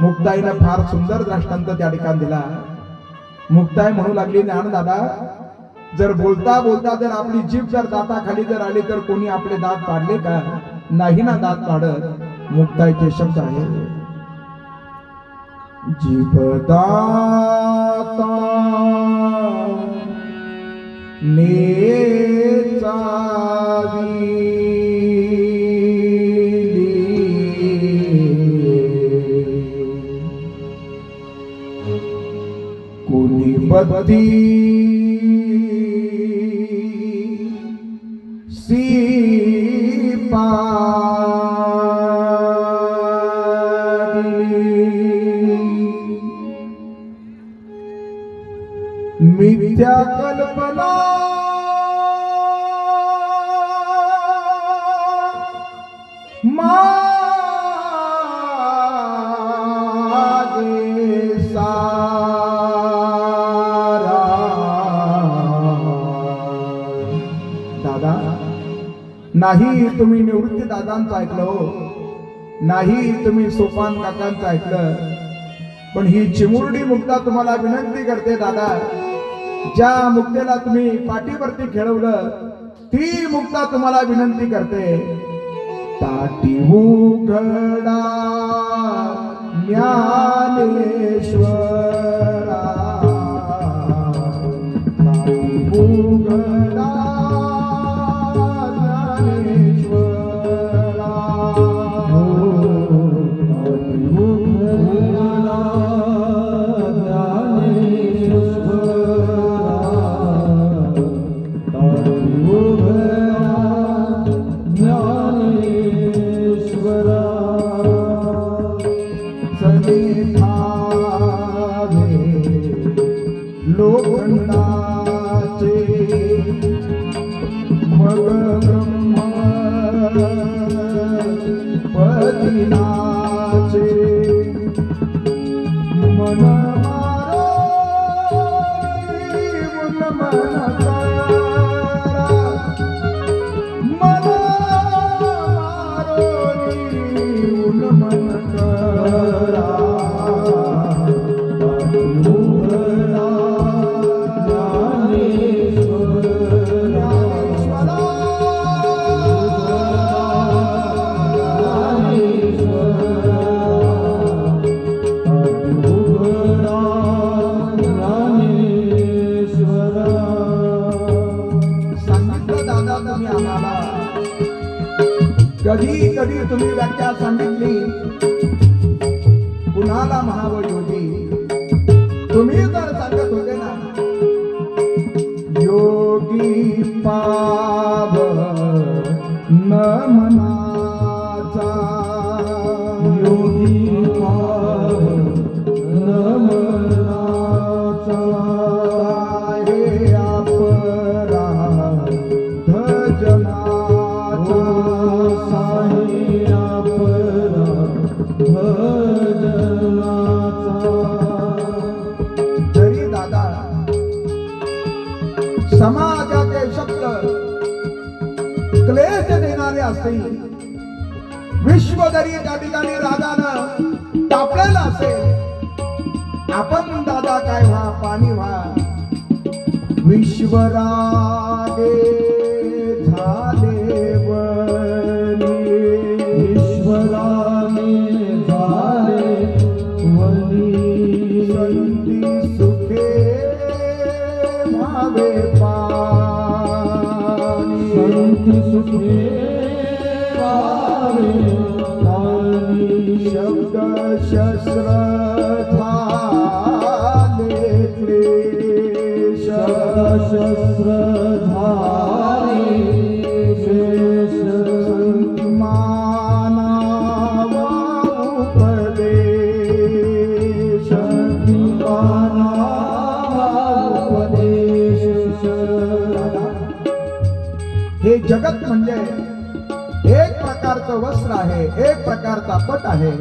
मुक्ताईनं फार सुंदर दृष्टांत त्या ठिकाणी दिला. मुक्ताई म्हणू लागली, ज्ञानदादा जर बोलता बोलता जर आपली जीभ जर दाताखाली जर आली तर कोणी आपले दात पाडले का? नाही ना दात पाडत. मुक्ताईचे शब्द आहे, जीभ दाता कोणी बद्धी मिथ्या कल्पना मागे सारा. दादा नाही तुम्ही निवृत्ती दादांचं ऐकलं, नाही तुम्ही सोपान काकांचं ऐकलं, पण ही चिमुरडी मुक्ता तुम्हाला विनंती करते दादा, ज्या मुक्तेला तुम्ही पाठीवरती खेळवलं ती मुक्ता तुम्हाला विनंती करते, ताटी उघडा ज्ञानेश्वरा, ताटी उघडा ज्ञानेश्वरा, लोखंडाचे मग ब्रह्म पदिनाचे मन मारोनी मन करा, मन मारोनी मन करा. कधी कधी तुम्ही व्याख्या सांगितली, कुणाला म्हणावं योगी, तुम्ही तर सांगत होते ना, योगी पाव न मनाचा, योगी पाव न मनाचा, हे अपराध जनाचा, जरी दादा समाजाचे शब्द क्लेश देणारे असतील, विश्व जरी त्या ठिकाणी रागानं तापलेलं असेल, आपण दादा काय व्हा, पाणी व्हा. विश्वरागे झाले वनी, विश्वरागे झाले वनी, नित्य सुखे पावे आणि शब्द शस्त्र झाले क्लेश शस्त्र धारे शेष मानावा उपदेश हे जगत म्हणजे एक प्रकारचं वस्त्र आहे, एक प्रकारचा पट आहे.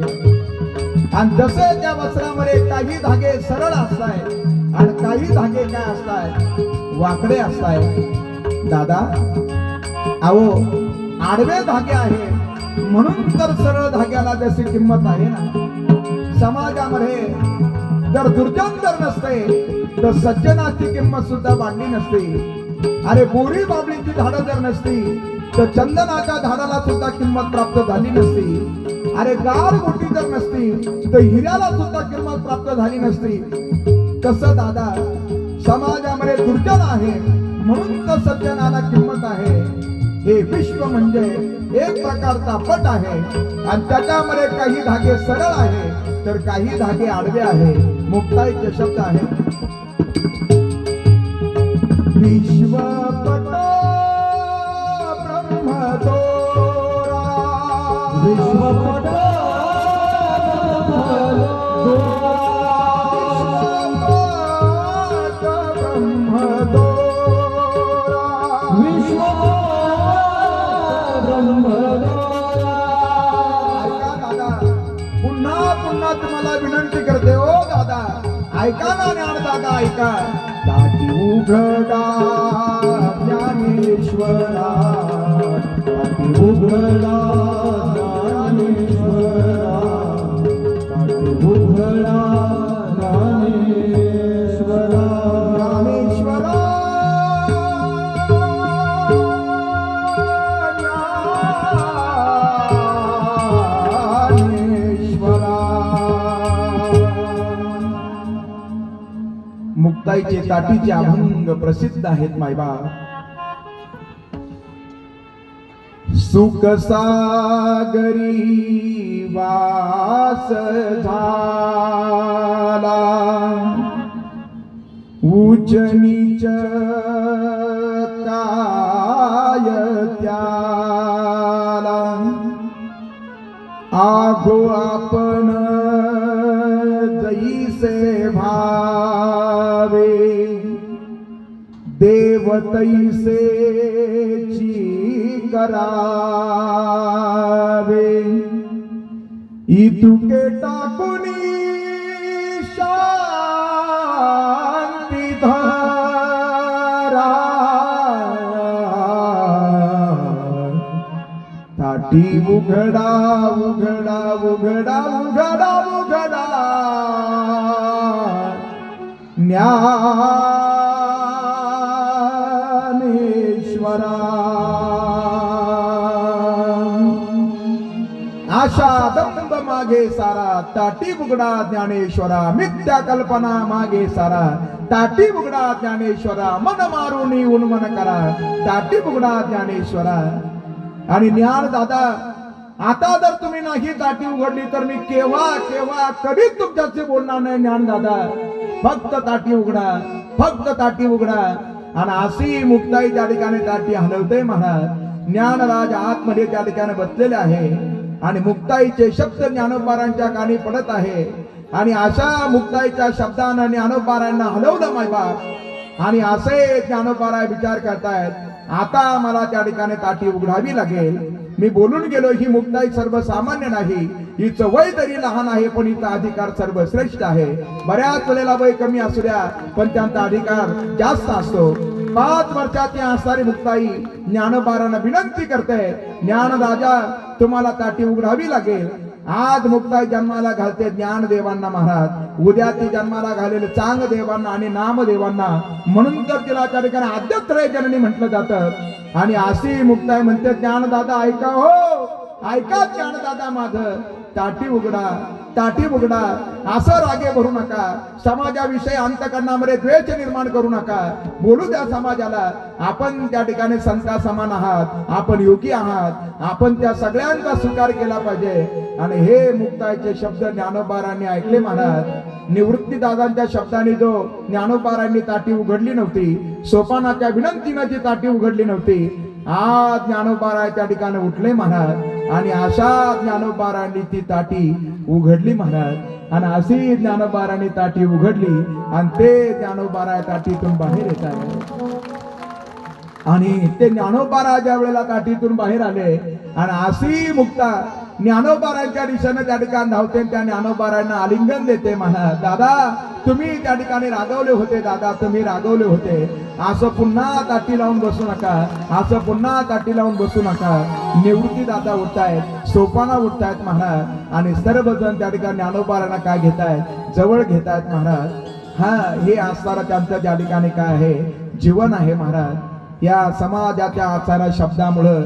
आणि जसे त्या वस्त्रामध्ये काही धागे सरळ असतायत आणि काही धागे काय असतायत वाकडे असतायत. दादा अहो आडवे धागे आहे म्हणून तर सरळ धाग्याला जशी किंमत आहे ना. समाजामध्ये जर दुर्जन जर नसते तर सज्जनाची किंमत सुद्धा वाढली नसती. अरे बोरी बाबळीची झाडं जर नसती तर चंदनाच्या झाडाला सुद्धा किंमत प्राप्त झाली नसती. अरे गार मोठी जर नसती तर हिऱ्याला सुद्धा किंमत प्राप्त झाली नसती. कसं दादा समाजामध्ये दुर्जन आहे म्हणून तर सज्जनाला किंमत आहे. हे विश्व म्हणजे एक प्रकारचा पट आहे आणि त्याच्यामध्ये काही धागे सरळ आहे तर काही धागे आडवे आहे. मुक्ताईचे शब्द आहे विश्वपट ब्रह्मदोरा विश्वपट पुन्हा पुन्हा तुम्हाला विनंती करते ओ दादा ऐका ना ज्ञान दादा ऐका. दाटी उघडा ज्ञानेश्वरा दाटी उघडा ज्ञानेश्वरा दाटी उघडा ज्ञानेश्वरा ज्ञानेश्वरा मुक्ताईचे ताटीचे अभंग प्रसिद्ध आहेत मायबाप. सुख सागरी वास झाला उच्च नीच काय त्याला आघो आपण जैसे भावे देव तैसेची करावे इतुके टाकुनी शांती धारा ताटी उघडा उघडा उघडा उघडा उघडा ज्ञानेश्वरा आशा दंब मागे सारा ताटी उघडा ज्ञानेश्वरा मिथ्या कल्पना मागे सारा ताटी उघडा ज्ञानेश्वरा मन मारुनी उन्मन करा ताटी उघडा ज्ञानेश्वरा. आणि ज्ञान दादा आता जर तुम्ही नाही ताटी उघडली तर मी केव्हा केव्हा कधीच तुमच्याशी बोलणार नाही. ज्ञान दादा फक्त ताटी उघडा फक्त ताटी उघडा. आणि अशी मुक्ताई त्या ठिकाणी ताटी हलवते महाराज. ज्ञानराज आतमध्ये त्या ठिकाणी बसलेले आहे आणि मुक्ताईचे शब्द ज्ञानोबारांच्या कानी पडत आहे. आणि अशा मुक्ताईच्या शब्दानं ज्ञानोबारांना हलवलं मायबाप. आणि असे ज्ञानोबारा विचार करतायत आता मला त्या ठिकाणी ताटी उघडावी लागेल. मी बोलून गेलो ही मुक्ताई सर्वसामान्य नाही. हिचं वय तरी लहान आहे पण हिचा अधिकार सर्वश्रेष्ठ आहे. बऱ्याच वेळेला वय कमी असू द्या पण त्यांचा अधिकार जास्त असतो. 5 वर्षाची असणारी मुक्ताई ज्ञानोबारांना विनंती करते ज्ञान राजा तुम्हाला ताटी उघडावी लागेल. आज मुक्ताई जन्माला घालते ज्ञानदेवांना महाराज. उद्या ती जन्माला घालेले चांग देवांना आणि नामदेवांना म्हणून तर तिला त्या ठिकाणी आद्यत्रय जननी म्हटलं जातं. आणि अशी मुक्ताई म्हणते ज्ञानदादा ऐका हो ऐका ज्ञानदादा माझं ताटी उघडा, ताटी उघडा. असं रागे भरू नका. समाजाविषयी अंतकरणामध्ये द्वेष निर्माण करू नका. बोलू द्या समाजाला, आपण त्या ठिकाणी संता समान आहात, आपण योगी आहात, आपण त्या सगळ्यांचा स्वीकार केला पाहिजे. आणि हे मुक्ताईचे शब्द ज्ञानोबारांनी ऐकले महाराज. निवृत्ती दादांच्या शब्दाने जो ज्ञानोबारांनी ताटी उघडली नव्हती, सोपानाच्या विनंतीनं जी ताटी उघडली नव्हती, आज ज्ञानोबाराय त्या ठिकाणी उठले महाराज. आणि अशा ज्ञानोबारांनी ती ताटी उघडली महाराज. आणि अशी ज्ञानोबारांनी ताटी उघडली आणि ते ज्ञानोबाराय ताटीतून बाहेर येत आहे. आणि ते ज्ञानोबाराय ज्या वेळेला ताटीतून बाहेर आले आणि अशी मुक्ता ज्ञानोबारांच्या दिशेने त्या ठिकाणी धावते. त्या ज्ञानोबारांना आलिंगन देते महाराज. दादा तुम्ही त्या ठिकाणी रागवले होते, दादा तुम्ही रागवले होते. असं पुन्हा ताटी लावून बसू नका, असं पुन्हा ताटी लावून बसू नका. निवृत्ती दादा उठतायत, सोपाना उठतायत महाराज. आणि सर्वजण त्या ठिकाणी ज्ञानोबारांना काय घेतायत, जवळ घेतायत महाराज. हा हे असणारा त्यांचं त्या ठिकाणी काय आहे, जीवन आहे महाराज. या समाजाच्या आचारा शब्दामुळं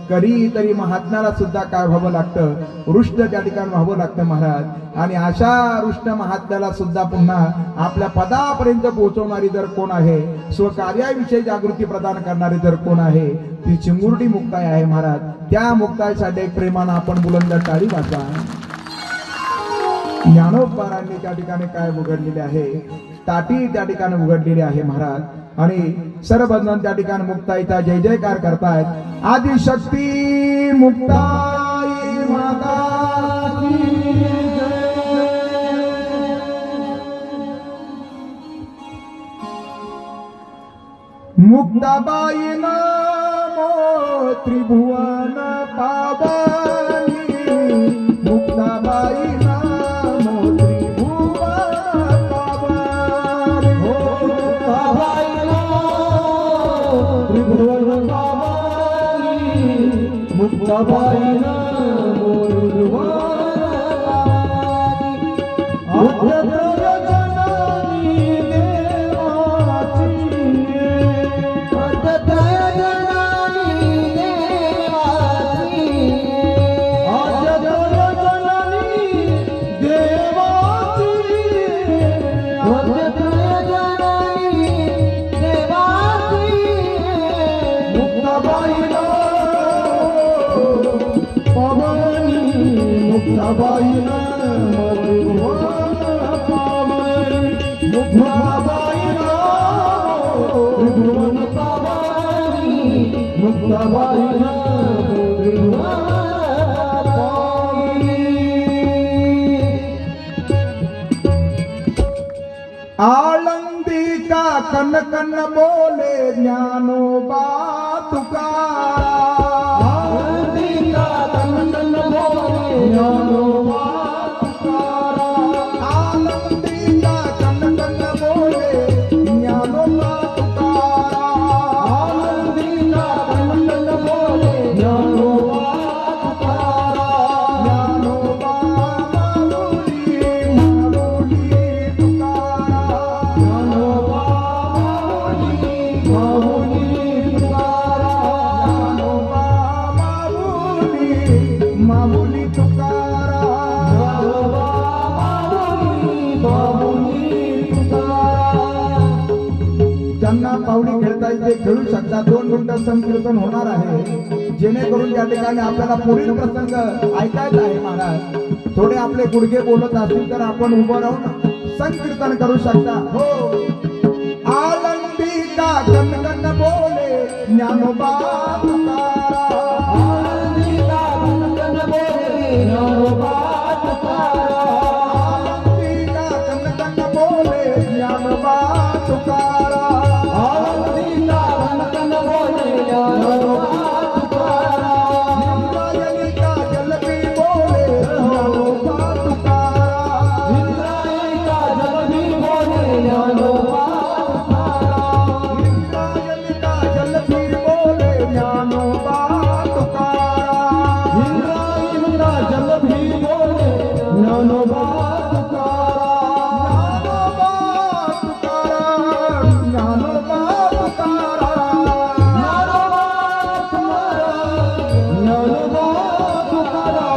कधीतरी महात्म्याला सुद्धा काय व्हावं लागतं, रुष्ट त्या ठिकाणी व्हावं लागतं महाराज. आणि अशा रुष्ट महात्म्याला सुद्धा पुन्हा आपल्या पदापर्यंत पोहोचवणारी जर कोण आहे, स्वकार्याविषयी जागृती प्रदान करणारी जर कोण आहे, ती चिंगुर्डी मुक्ताई आहे महाराज. त्या मुक्ताईसाठी प्रेमानं आपण बुलंद टाळी वाजवा. ज्ञानोबारांनी त्या ठिकाणी काय उघडलेले आहे, ताटी त्या ठिकाणी उघडलेली आहे महाराज. आणि सर्वजण त्या ठिकाणी मुक्ताईचा जय जयकार करतायत. आदिशक्ती मुक्ताई माता की जय. मुक्ताबाई नामो त्रिभुवन पावनी, मुक्ताबाई नामो त्रिभुवन पावनी. हो मुक्ताबाई नामो त्रिभुवन पावनी, मुक्ताबाई नामो त्रिभुवन मुक्ताबाई नामो त्रिभुवन पावनी, मुक्ताबाई नामो त्रिभुवन पावनी, मुक्ताबाई नामो त्रिभुवन पावनी. आळंदी का कन कन बोले ज्ञानोबा तुकारा. आळंदी का कन कन बोले ज्ञानोबा तुकारा. आळंदी का कन कन बोले ज्ञानोबा तुकारा. आळंदी का कन कन बोले ज्ञानोबा तुकारा. ज्ञानोबा माऊली माऊली तुकारा. ज्ञानोबा माऊली माऊली तुकारा. ज्ञानोबा माऊली माऊली तुकारा. ज्ञानोबा माऊली माऊली तुकारा. ज्यांना पावली खेळता येईल ते खेळू शकतात. 2 मिनिटं संकीर्तन होणार आहे, जेणेकरून या ठिकाणी आपल्याला पुढील प्रसंग ऐकायचा आहे महाराज. थोडे आपले गुडघे बोलत असतील तर आपण उभं राहून संकीर्तन करू शकता. हो. आळंदी का कन कन बोले ज्ञानोबा तुकारा. आळंदी का कन कन बोले ज्ञानोबा तुकारा. आळंदी का कन कन बोले ज्ञानोबा तुकारा. आळंदी का कन कन बोले ज्ञानोबा तुकारा. इंद्रायणी का जलपी बोले ज्ञानोबा तुकारा. इंद्रायणी का जलधी बोले ज्ञानोबा तुकारा. इंद्रायणी का जलपी बोले ज्ञानोबा तुकारा. इंद्रायणी का जलधी बोले ज्ञानोबा तुकारा. ज्ञानोबा तुकारा. ज्ञानोबा तुकारा. ज्ञानोबा तुकारा.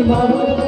माऊली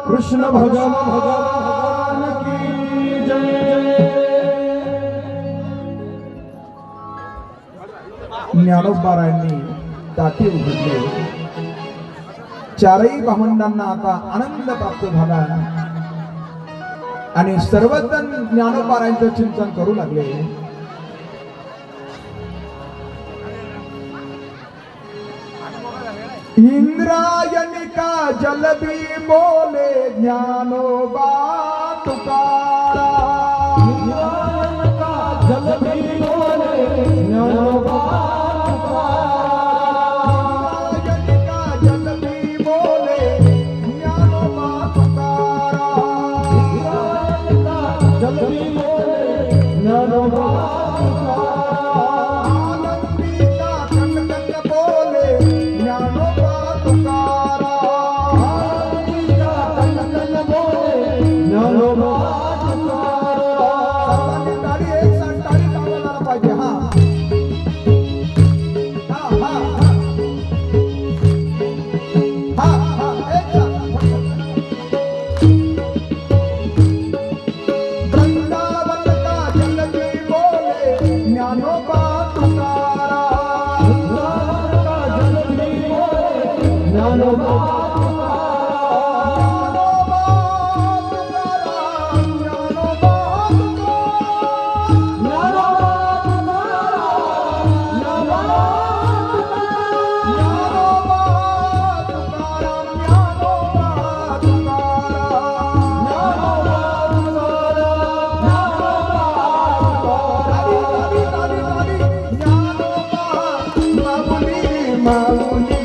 कृष्ण भगवान की जय। ज्ञानोबारायांनी ताटी उघडले. चारही भावंडांना आता आनंद प्राप्त झाला आणि सर्वजण ज्ञानोबारायांचं चिंतन करू लागले. इंद्रायणी का जल भी बोले ज्ञानोबा तुकारा. इंद्रायण का जल भी बोले ज्ञानोबा तुकारा. इंद्रायणी का जल भी माऊली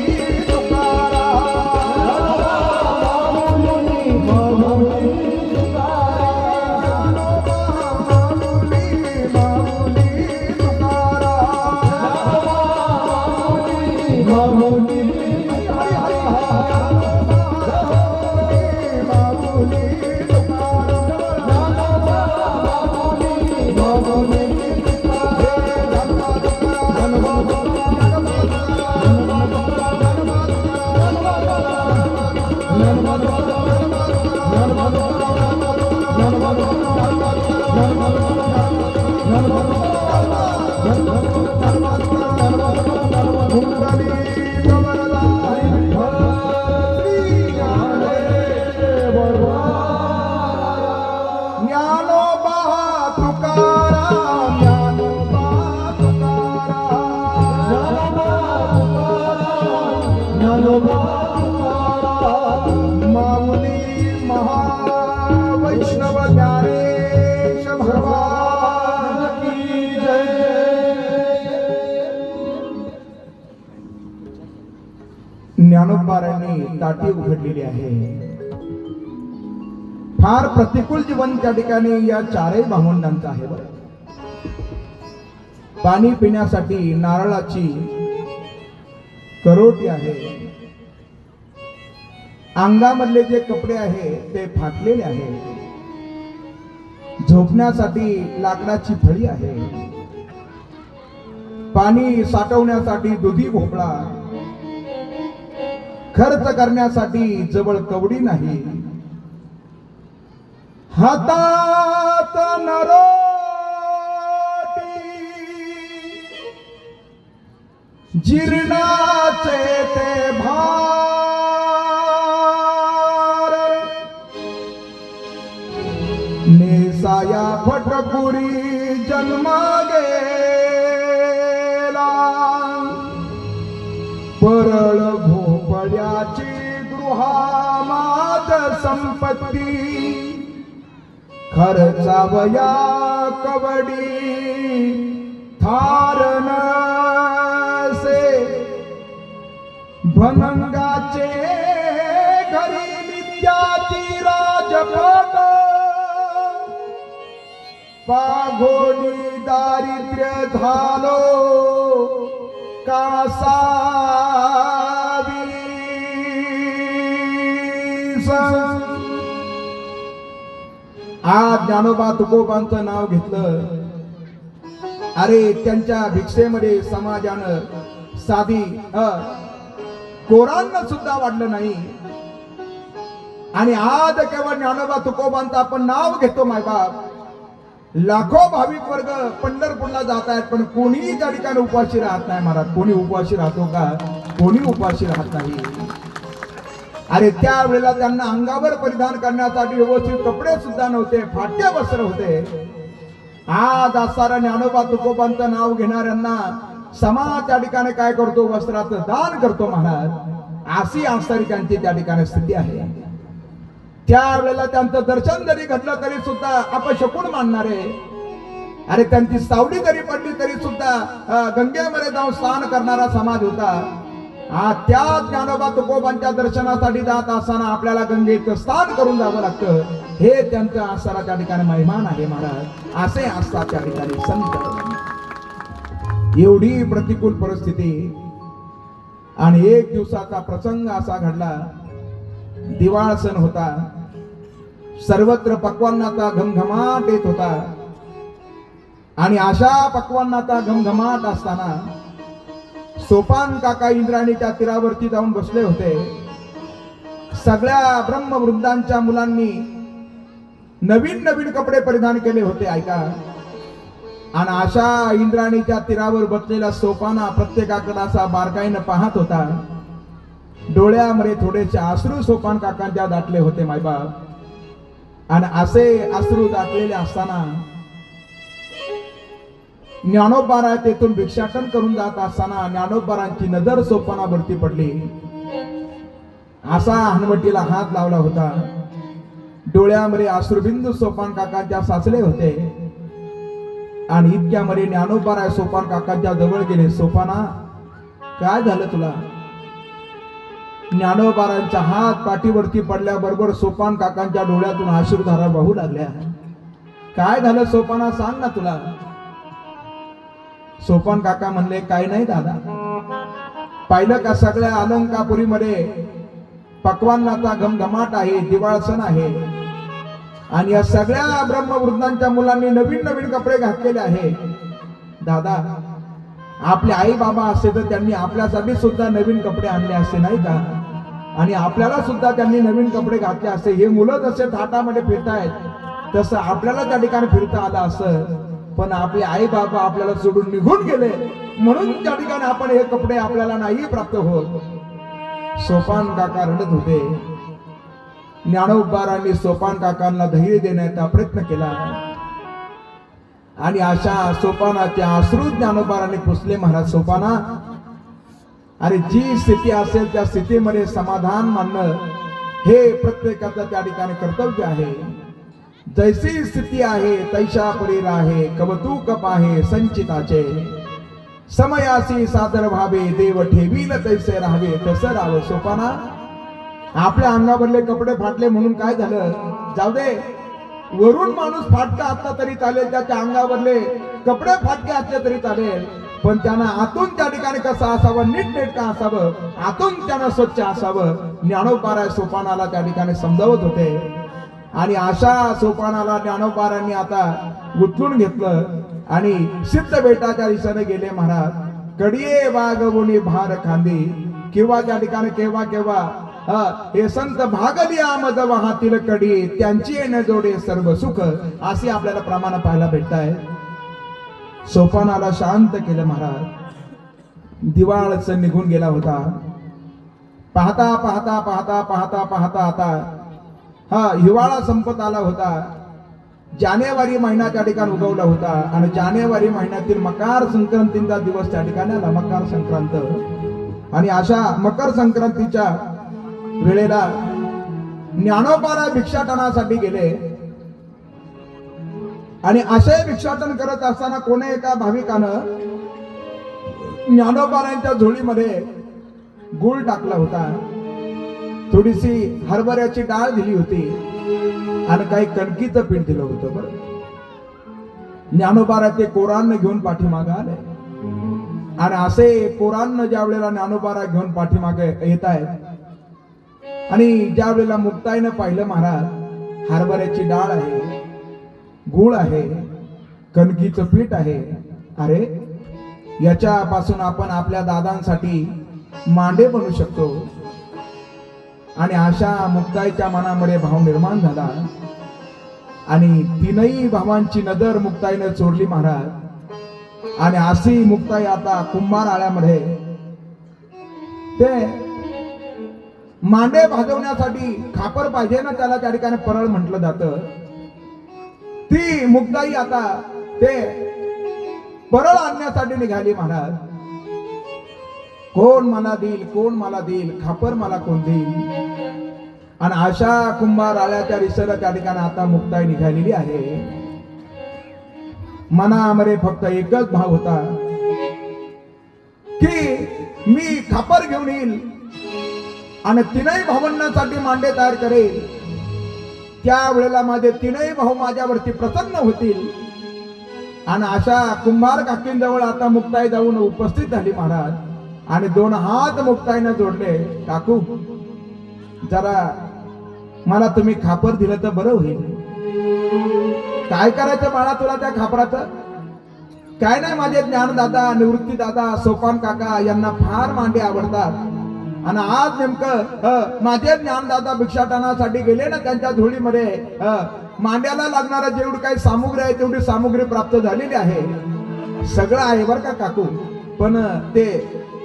ज्ञानोबा तुकाराम ज्ञानोबा माऊली महावैष्णव ज्ञानेश भगवान की ज्ञानोबारांनी ताटी उघडलेली आहे. फार प्रतिकूल जीवन त्या ठिकाणी या चारही भावंडांचं आहे बरं. पाणी पिण्यासाठी नारळाची करोटी आहे. अंगामधले जे कपडे आहे ते फाटलेले आहे. झोपण्यासाठी लाकडाची फळी आहे. पाणी साठवण्यासाठी दुधी भोपळा. खर्च करण्यासाठी जवळ कवडी नाही. हातात नरोटी जीर्णाचे ते भार. नेसाया फटकुरी जन्मा गेला. परळ भोपळ्याची गृहामात संपत्ती. खर्चावया कवडी थारण से. भनंगाचे घरी नित्याची राजपाट. पाघोनी दारिद्र्य झालो कासावी. आज ज्ञानोबा तुकोबांचं नाव घेतलं. अरे त्यांच्या भिक्षेमध्ये समाजानं साधी कोरांना सुद्धा वाढलं नाही. आणि आज केवळ ज्ञानोबा तुकोबांचं आपण नाव घेतो मायबाप. लाखो भाविक वर्ग पंढरपूरला जात आहेत पण कोणीही त्या ठिकाणी उपाशी राहत नाही महाराज. कोणी उपाशी राहतो का? कोणी उपाशी राहत नाही. अरे त्यावेळेला त्यांना अंगावर परिधान करण्यासाठी व्यवस्थित कपडे सुद्धा नव्हते. फाटके वस्त्र होते. आज असणाऱ्या ज्ञानोबा तुकोबांचं नाव घेणाऱ्यांना समाज त्या ठिकाणी काय करतो? वस्त्राचं दान करतो महाराज. अशी असणारी त्यांची त्या ठिकाणी स्थिती आहे. त्यावेळेला त्यांचं दर्शन जरी घडलं तरी सुद्धा अपशकुन मानणारे. अरे त्यांची सावली जरी पडली तरी सुद्धा गंगेमध्ये जाऊन स्नान करणारा समाज होता. त्या ज्ञानोबा तुकोबांच्या दर्शनासाठी जात असताना आपल्याला गंगेचं स्नान करून जावं लागतं. हे त्यांचं असणारा त्या ठिकाणी महिमान आहे महाराज. असे असतात त्या ठिकाणी संत. एवढी प्रतिकूल परिस्थिती आणि एक दिवसाचा प्रसंग असा घडला. दिवाळ सण होता. सर्वत्र पक्वान्नाचा घमघमाट येत होता. आणि अशा पक्वान्नाचा घमघमाट असताना सोपान काका इंद्राणीच्या तीरावरती जाऊन बसले होते. सगळ्या ब्रह्मवृंदांच्या मुलांनी नवीन नवीन कपडे परिधान केले होते. ऐका. आणि अशा इंद्राणीच्या तीरावर बसलेला सोपाना प्रत्येकाकडे असा बारकाईनं पाहत होता. डोळ्यामध्ये थोडेसे अश्रू सोपान काकांच्या दाटले होते मायबाप. आणि असे अश्रू दाटलेले असताना ज्ञानोबाराय तेथून भिक्षाटन करून जात असताना ज्ञानोबारांची नजर सोपानावरती पडली. असा हनुवटीला हात लावला होता. डोळ्यामध्ये अश्रुबिंदू सोपान काकांच्या साचले होते. आणि इतक्यामध्ये ज्ञानोबाराय सोपान काकांच्या जवळ गेले. सोपाना काय झालं तुला? ज्ञानोबारांचा हात पाठीवरती पडल्याबरोबर सोपान काकांच्या डोळ्यातून अश्रुधारा वाहू लागल्या. काय झालं सोपाना, सांग ना तुला. सोपान काका म्हणले, काय नाही दादा, पाहिलं का सगळ्या अलंकापुरीमध्ये पक्वान्नाचा घमघमाट आहे, दिवाळ सण आहे, आणि या सगळ्या ब्रह्मवृद्धांच्या मुलांनी नवीन नवीन कपडे घातलेले आहे. दादा, आपले आई बाबा असते तर त्यांनी आपल्यासाठी सुद्धा नवीन कपडे आणले असते नाही का, आणि आपल्याला सुद्धा त्यांनी नवीन कपडे घातले असते. हे मुलं जसे थाटामध्ये फिरतायत तसं आपल्याला त्या ठिकाणी फिरता आलं असं, पण आपले आई बाबा आपल्याला सोडून निघून गेले म्हणून त्या ठिकाणी आपण हे कपडे आपल्याला नाही प्राप्त होत. सोपान काका रडत होते. ज्ञानोबारांनी सोपान काकांना धैर्य देण्याचा प्रयत्न केला, आणि अशा सोपानाचे अश्रू ज्ञानोबारांनी पुसले. महाराज सोपाना, अरे जी स्थिती असेल त्या स्थितीमध्ये समाधान मानणं हे प्रत्येकाचं त्या ठिकाणी कर्तव्य आहे. जैसी स्थिती आहे तैशा परीर आहे, कवतूक आहे संचिताचे, समयासी सादर व्हावे, देव ठेवील तैसे राहावे, तसं राहावं. सोपाना, आपल्या अंगावरले कपडे फाटले म्हणून काय झालं, जाऊ दे, वरून माणूस फाटका असला तरी चालेल, त्याच्या अंगावरले कपडे फाटके असले तरी चालेल, पण त्यांना आतून त्या ठिकाणी कसं असावं, नीटनेटकं असावं, आतून त्यानं स्वच्छ असावं. ज्ञानोबाराय सोपानाला त्या ठिकाणी समजावत होते. आणि अशा सोपानाला ज्ञानोबारांनी आता उचलून घेतलं आणि सिद्ध बेटाच्या दिशेने गेले. महाराज, कडिये वागवुनी भार खांदी, किंवा त्या ठिकाणी केव्हा केव्हा हे संत भागली आमद वाहातील कडी, त्यांची येणे जोडे सर्व सुख, असे आपल्याला प्रमाण पाहायला भेटत आहे. सोपानाला शांत केलं महाराज. दिवाळच निघून गेला होता. पाहता पाहता पाहता पाहता पाहता आता हिवाळा संपत आला होता. जानेवारी महिना त्या ठिकाणी उगवला होता, आणि जानेवारी महिन्यातील मकर संक्रांतीचा दिवस त्या ठिकाणी आला, मकर संक्रांत. आणि अशा मकर संक्रांतीच्या वेळेला ज्ञानोबारा भिक्षाटनासाठी गेले, आणि असे भिक्षाटन करत असताना कोणी एका भाविकानं ज्ञानोबारांच्या झोळीमध्ये गुळ टाकला होता, थोडीशी हरभऱ्याची डाळ दिली होती, आणि काही कणकीचं पीठ दिलं होतं. बरं, ज्ञानोबारा ते कोरान घेऊन पाठीमागे आले, आणि असे कोरान ज्या वेळेला ज्ञानोबारा घेऊन पाठीमागे येत आहेत, आणि ज्या वेळेला मुक्ताईनं पाहिलं, महाराज, हरभऱ्याची डाळ आहे, गुळ आहे, कणकीचं पीठ आहे, अरे याच्यापासून आपण आपल्या दादांसाठी मांडे बनवू शकतो. आणि अशा मुक्ताईच्या मनामध्ये भाव निर्माण झाला, आणि तीनही भावांची नजर मुक्ताईनं चोरली महाराज. आणि अशी मुक्ताई आता कुंभार आळ्यामध्ये ते मांडे भाजवण्यासाठी खापर पाहिजे ना, त्याला त्या ठिकाणी परळ म्हटलं जातं. ती मुक्ताई आता ते परळ आणण्यासाठी निघाली महाराज. कोण मला देईल, कोण मला देईल, खापर मला कोण देईल. आणि अशा कुंभार आळ्याच्या दिशेला त्या ठिकाणी आता मुक्ताई निघालेली आहे. मनामध्ये फक्त एकच भाव होता की मी खापर घेऊन येईल आणि तीनही भावंडांसाठी मांडे तयार करेल. त्यावेळेला माझे तीनही भाऊ माझ्यावरती प्रसन्न होतील. आणि अशा कुंभार काकींजवळ आता मुक्ताई जाऊन उपस्थित झाली महाराज, आणि दोन हात मुक्ताईनं जोडले. काकू, जरा मला तुम्ही खापर दिलं तर बरं होईल. काय करायचं बाळा तुला त्या खापराचं? काय नाही, माझे ज्ञानदादा, निवृत्ती दादा, सोपान काका यांना फार मांडे आवडतात, आणि आज नेमकं माझे ज्ञानदादा भिक्षाटनासाठी गेले ना, त्यांच्या झोळीमध्ये मांड्याला लागणारा जेवढी काही सामुग्री आहे तेवढी सामुग्री प्राप्त झालेली आहे. सगळं आहे बरं का काकू, पण ते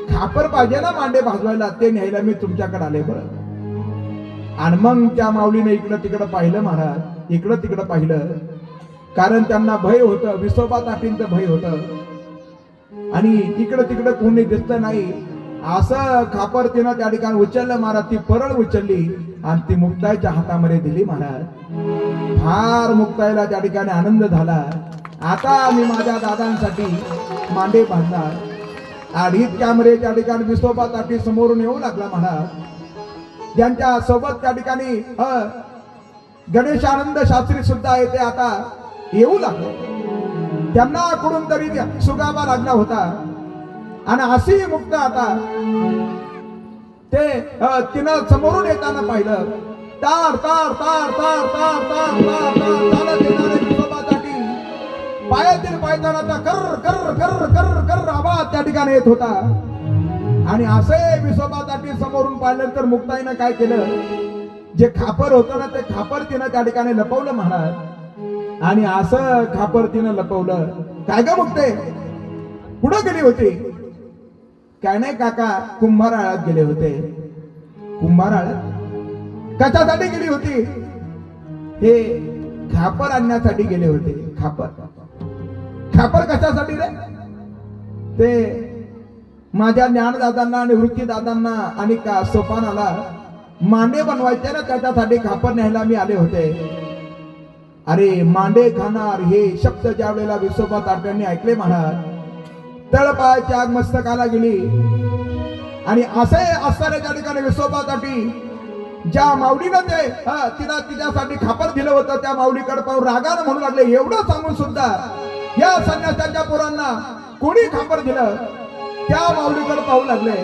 खापर पाहिजे ना मांडे भाजवायला, ते न्यायला मी तुमच्याकडे आले. बरं, आणि मग त्या माऊलीने इकडं तिकडं पाहिलं महाराज, इकडं तिकडं पाहिलं, कारण त्यांना भय होतं, विसोबा ताटींचं भय होतं. आणि इकडं तिकडं कोणी दिसलं नाही. असं खापर तिनं त्या ठिकाणी उचललं महाराज. ती परळ उचलली आणि ती मुक्ताईच्या हातामध्ये दिली महाराज. फार मुक्ताईला त्या ठिकाणी आनंद झाला. आता मी माझ्या दादांसाठी मांडे बांधणार. अडीच कॅमेरे त्या ठिकाणी विसोबा ताटी समोरून येऊ लागला महाराज. त्यांच्या सोबत त्या ठिकाणी गणेश आनंद शास्त्री सुद्धा येते आता येऊ लागले. त्यांना कुठून तरी सुगावा लागला होता आणि अशी मुक्त आता ते तिनं समोरून येताना पाहिलं. तार तार तार तार तार तार तार तार चालत येणारे विसोबासाठी पायातील पायतानाचा कर कर कर कर कर आवाज त्या ठिकाणी येत होता. आणि असे विसोबासाठी समोरून पाहिल्यानंतर मुक्ताईनं काय केलं, जे खापर होतं ना ते खापर तिनं त्या ठिकाणी लपवलं महाराज. आणि असं खापर तिनं लपवलं. काय ग मुक्ते कुठं गेली होती? काय नाही काका, कुंभाराळात गेले होते. कुंभाराळात कशासाठी गेली होती? हे खापर आणण्यासाठी गेले होते. खापर खापर कशासाठी रे? ते माझ्या ज्ञानदादांना आणि वृत्तीदादांना आणि का सोपानाला मांडे बनवायचे ना, त्याच्यासाठी खापर न्यायला मी आले होते. अरे मांडे खाणार हे शब्द ज्या वेळेला विसोबा तात्यांनी ऐकले महाराज, तळपायाची आग मस्तकाला गेली. आणि असे असणारे त्या ठिकाणी विसोबा ताटी ज्या माऊलीनं ते तिला तिच्यासाठी खापर दिलं होतं त्या माऊलीकडे पाहून रागानं म्हणू लागले. एवढं सांगून सुद्धा या संन्यासाच्या पोरांना कोणी खापर दिलं? त्या माऊलीकडे पाहू लागले.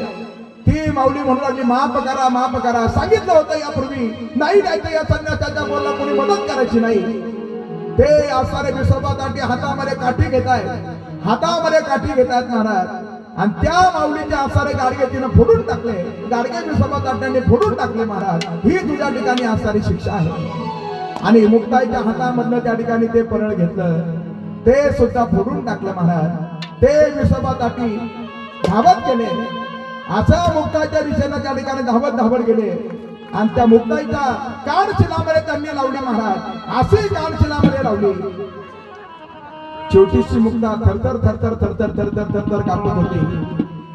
ती माऊली म्हणू लागली माफ करा माफ करा. सांगितलं होतं यापूर्वी, नाही द्यायचं या संन्यासाच्या पोराला कोणी मदत करायची नाही. ते असणारे विसोबा ताटी हातामध्ये काठी घेत आहेत, हातामध्ये काठी घेत आहेत महाराज. आणि त्या माऊलीचे असणारे गाडगे तिनं फोडून टाकले. गाडगे विसोबा ताट्यांनी फोडून टाकले महाराज. ही तुझ्या ठिकाणी असणारी शिक्षा आहे. आणि मुक्ताईच्या हातामधलं त्या ठिकाणी ते परळ घेतलं, ते सुद्धा फोडून टाकलं महाराज. ते विसोबा ताटी धावत गेले. असं मुक्ताईच्या दिशेनं त्या ठिकाणी धावत धावत गेले. आणि त्या मुक्ताईच्या कानशिलामध्ये त्यांनी लावली महाराज. अशी कानशिलामध्ये लावली. छोटीशी मुक्ता थरथर थरथर थरथर थरथर थरथर कापत होती.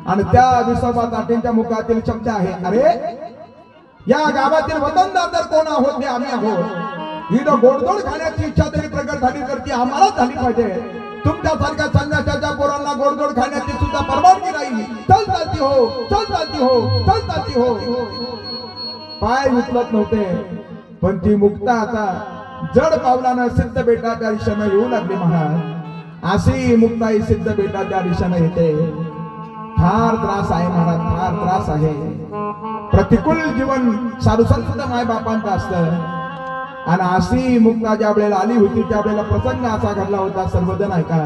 आणि त्या विसोबा ताटींच्या मुखातील शब्द आहे, अरे या गावातील वतनदार तर कोण आहोत ते आम्ही आहोत. ही गोडधोड खाण्याची इच्छा तरी प्रगट झाली तर ती आम्हालाच झाली पाहिजे. तुमच्यासारख्या संन्यासाच्या पोरांना गोडधोड खाण्याची सुद्धा परवानगी नाही. चल चालती हो, चल चालती हो, चल चालती हो. पाय उचलत नव्हते. पण ती मुक्ता आता जड पावलानं सिद्ध बेटाच्या दिशेनं येऊ लागली महाराज. अशी मुक्ताई सिद्ध बेटाच्या दिशेनं येते. फार त्रास आहे महाराज, फार त्रास आहे. प्रतिकूल जीवन साधुसंत माय बापांचं असतं. आणि अशी मुक्ता ज्या वेळेला आली होती त्या वेळेला प्रसंग असा घडला होता. सर्वजण ऐका.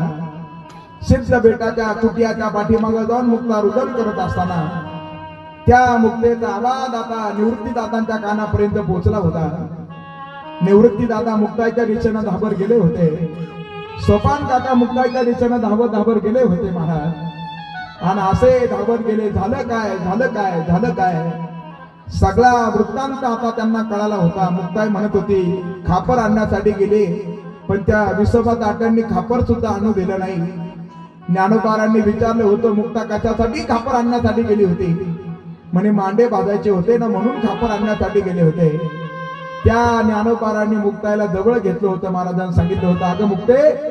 सिद्ध बेटाच्या कुटियाच्या पाठीमागे जाऊन मुक्ता रुदन करत असताना त्या मुक्तेचा आवाज आता निवृत्तीदादांच्या कानापर्यंत पोहोचला होता. निवृत्तीदादा मुक्ताईच्या दिशेनं धाबर गेले होते. सोपान काका मुक्ताईच्या दिशेनं धावत धाबर गेले होते महाराज. आणि असे धावत गेले. झालं काय, झालं काय, झालं काय, सगळा वृत्तांत आता त्यांना कळाला होता. मुक्ताई म्हणत होती खापर आणण्यासाठी गेले, पण त्या विसोबा ताट्यांनी खापर सुद्धा आणू दिलं नाही. ज्ञानोबारांनी विचारलं होतं मुक्ता कशासाठी खापर आणण्यासाठी गेली होती? म्हणे मांडे भाजायचे होते ना, म्हणून खापर आणण्यासाठी गेले होते. त्या ज्ञानोबारांनी मुक्ताईला जवळ घेतलं होतं. महाराजांनी सांगितलं होतं, अगं मुक्ते,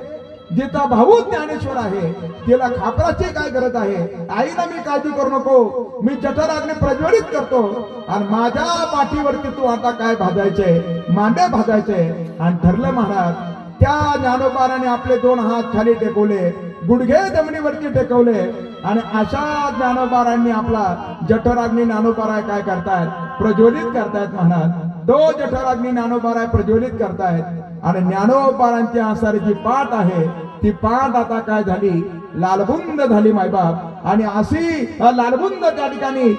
जिचा भाऊ ज्ञानेश्वर आहे तिला खापराची काय गरज आहे? आईला मी काळजी करू नको, मी जठराग्नी प्रज्वलित करतो आणि माझ्या पाठीवरती तू आता काय भाजायचे? मांडे भाजायचे. आणि ठरलं महाराज. त्या ज्ञानोबाराने आपले 2 हात खाली टेकवले, गुडघे जमिनीवरती टेकवले. आणि अशा ज्ञानोबारांनी आपला जठराग्नी ज्ञानोबारा काय करतायत? प्रज्वलित करतायत महाराज. तो जठराग्नी ज्ञानोबारा प्रज्वलित करतायत. आणि ज्ञानोबारांची असणारी जी पाठ आहे ती पाठ आता काय झाली? लालबुंद झाली मायबाप. आणि अशी लालबुंद त्या ठिकाणी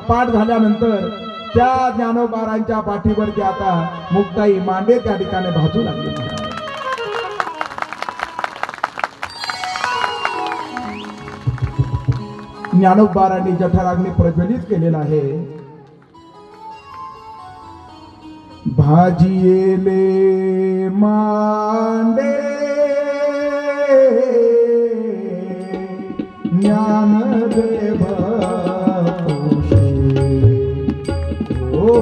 पाठ झाल्यानंतर त्या ज्ञानोबारांच्या पाठीवरती आता मुक्ताई मांडे त्या ठिकाणी भाजू लागली. ज्ञानोबारांनी जठराग्नी प्रज्वलित केलेला आहे. भाजियेले मांडे ज्ञानदेव तुषे ओ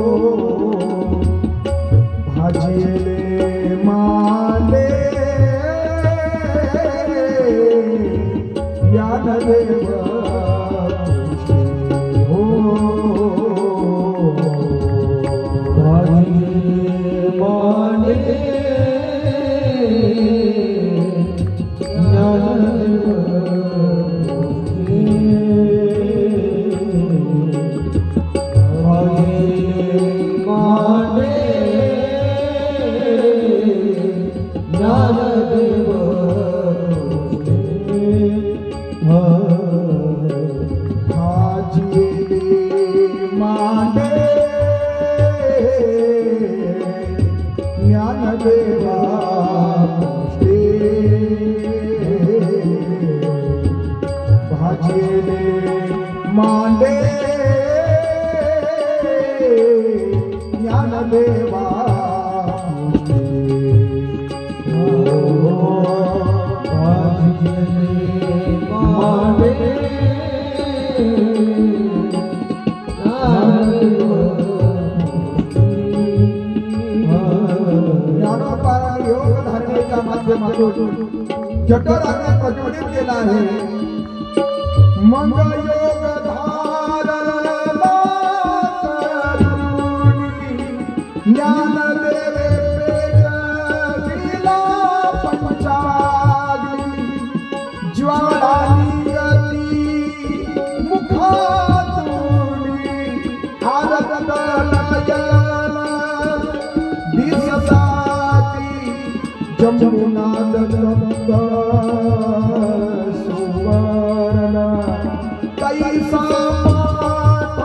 भाजियेले मांडे ज्ञानदेव ज्ञानदेवा ज्ञानोपाराने योग धारणेच्या माध्यमातून जठराने प्रज्वलित केला आहे. मग योग धारणा करुणी ज्ञानदेवे पेटविला पंचाग्नी ज्वाला निगती मुखातूनी आरत नयन दिसताती जमुना दत्त सुवर्ण कैसा पाठ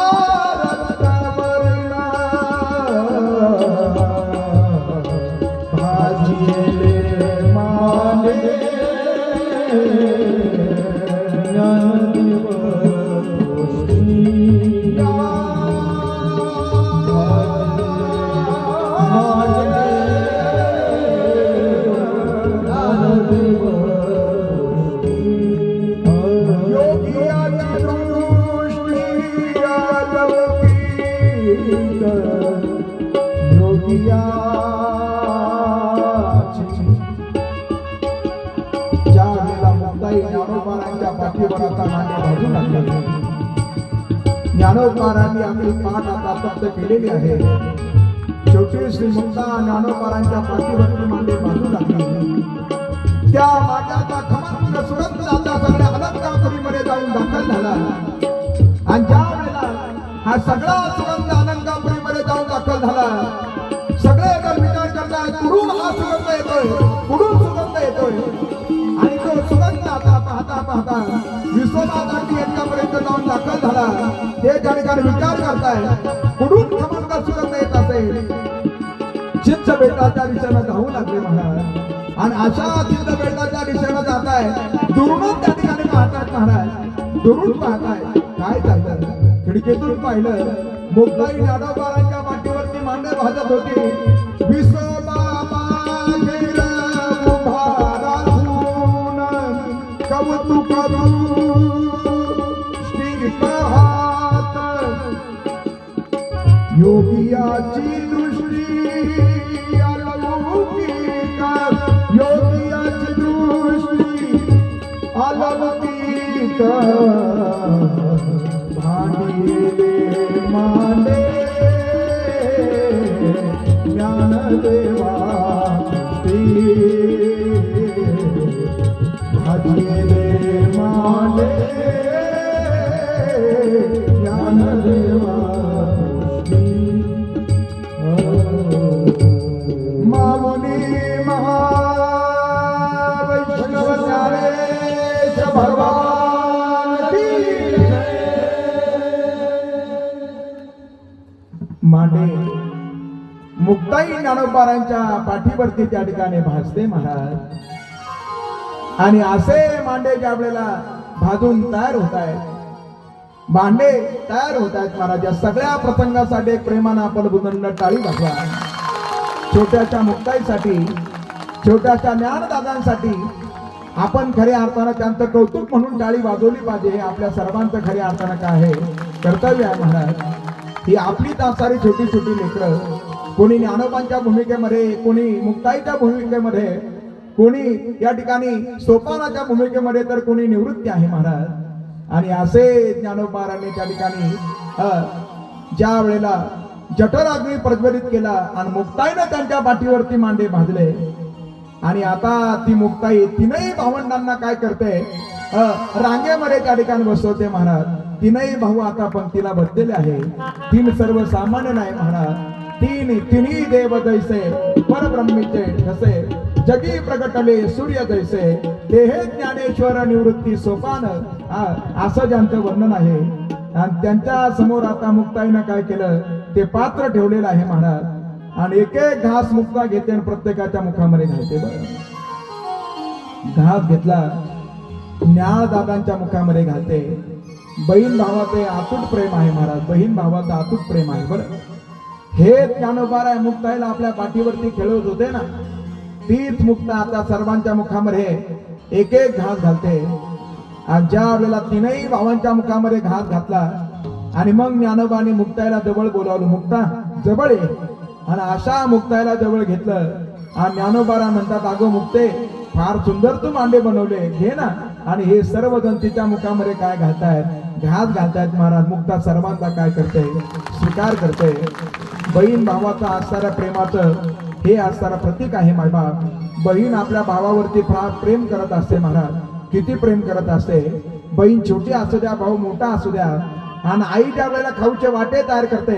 आरत वर्ण भाजिले माने ज्ञानदेव ज्ञानोबारांच्या पाठीवर आता मांडे भाजू लागले. ज्ञानोबारांनी आपली पाठ आता तप्त केलेली आहे. शेवटी श्री मुक्ता ज्ञानोबारांच्या पाठीवरती मांडे भाजू लागले. त्या मांड्याचा खमंग सुगंध आता सगळ्या अलंकापुरीमध्ये जाऊन दाखल झाला. आणि ज्या वेळेला हा सगळा सुगंध अलंकापुरीमध्ये जाऊन दाखल झाला, सगळे जण विचार करतात कुठून हा सुगंध येतोय, कुठून सुगंध येतोय. आणि तो सुगंध आता पाहता पाहता विश्वनाथांनी यांच्यापर्यंत जाऊन दाखल झाला. ते त्या ठिकाणी विचार करताय कुठून खमंग सुगंध येत असेल. चिंच बेटाच्या दिशेनं धावू लागले महाराज. आणि अशा चिंच बेटाच्या दिशेनं जात आहे. दुरूनच त्या ठिकाणी पाहतायत महाराज. दुरून पाहताय काय चालतं. खिडकीतून पाहिलं मुक्ताई ज्ञानोबारांच्या मांडीवरती मांडे भाजत होती. विश्वबाबा गेला उभा राहून कौतुक दृष्टी पाहत. योगियाची दृष्टी अलौकिक, योगियाची दृष्टी अलौकिक. भांडिले मांडे ज्ञानदेवा भाजिले मांडे ज्ञानदेवा. मामुनी महावैष्णव ज्ञानेश भगवान की जय. मांडे मुक्ताई ज्ञानोबारांच्या पाठीवरती त्या ठिकाणी भासते महाराज. आणि असे मांडे ज्या वेळेला भाजून तयार होत आहेत, मांडे तयार होत आहेत महाराज. या सगळ्या प्रसंगासाठी एक प्रेमानं आपण बुदंड टाळी वाजवा. छोट्याच्या मुक्ताईसाठी, छोट्याच्या ज्ञानदादांसाठी आपण खऱ्या अर्थानं त्यांचं कौतुक म्हणून टाळी वाजवली पाहिजे. हे आपल्या सर्वांचं खऱ्या अर्थानं काय आहे कर्तव्य आहे महाराज. ही आपली तासारी छोटी छोटी लेकरं, कोणी ज्ञानोबांच्या भूमिकेमध्ये, कोणी मुक्ताईच्या भूमिकेमध्ये, कोणी या ठिकाणी सोपानाच्या भूमिकेमध्ये, तर कोणी निवृत्ती आहे महाराज. आणि असे ज्ञानोबारांनी त्या ठिकाणी ज्या वेळेला जठराग्नी प्रज्वलित केला आणि मुक्ताईने त्यांच्या पाठीवरती मांडे भाजले. आणि आता ती मुक्ताई तीनही भावंडांना काय करते, रांगेमध्ये त्या ठिकाणी बसवते महाराज. तीनही भाऊ आता पंक्तीला बसलेले आहे. तीन सर्वसामान्य नाही महाराज. तिन्ही देव जैसे परब्रह्मीचे ठसे, जगी प्रगटले सूर्य जैसे, ते हे ज्ञानेश्वर निवृत्ती सोपान. असं ज्यांचं वर्णन आहे. आणि त्यांच्या समोर आता मुक्ताईनं काय केलं, ते पात्र ठेवलेलं आहे महाराज. आणि एक एक घास मुक्ता घेते आणि प्रत्येकाच्या मुखामध्ये घालते. बरं, घास घेतला, ज्ञानदादांच्या मुखामध्ये घालते. बहीण भावाचे अतूट प्रेम आहे महाराज. बहीण भावाचं अतूट प्रेम आहे. बरं, हे ज्ञानोबाराय मुक्ताईला आपल्या पाठीवरती खेळवत होते ना, तीच मुक्ता आता सर्वांच्या मुखामध्ये एक एक घास घालते. आणि ज्या वेळेला तीनही भावांच्या मुखामध्ये घास घातला आणि मग ज्ञानोबाने मुक्ताईला जवळ बोलावलं, मुक्ता जवळ ये. आणि अशा मुक्ताईला जवळ घेतलं आणि ज्ञानोबारा म्हणतात, अगं मुक्ते, फार सुंदर तू मांडे बनवले, घे ना. आणि हे सर्व जण तिच्या मुखामध्ये काय घालतायत, घास घालतायत महाराज. मुक्ता सर्वांचा काय करते, स्वीकार करते. बहीण भावाचा असणाऱ्या प्रेमाचं हे असणारं प्रतीक आहे मायबाप. बहीण आपल्या भावावरती फार प्रेम करत असते महाराज, किती प्रेम करत असते. बहीण छोटी असू द्या, भाऊ मोठा असू द्या. आणि आई ज्या वेळेला खाऊचे वाटे तयार करते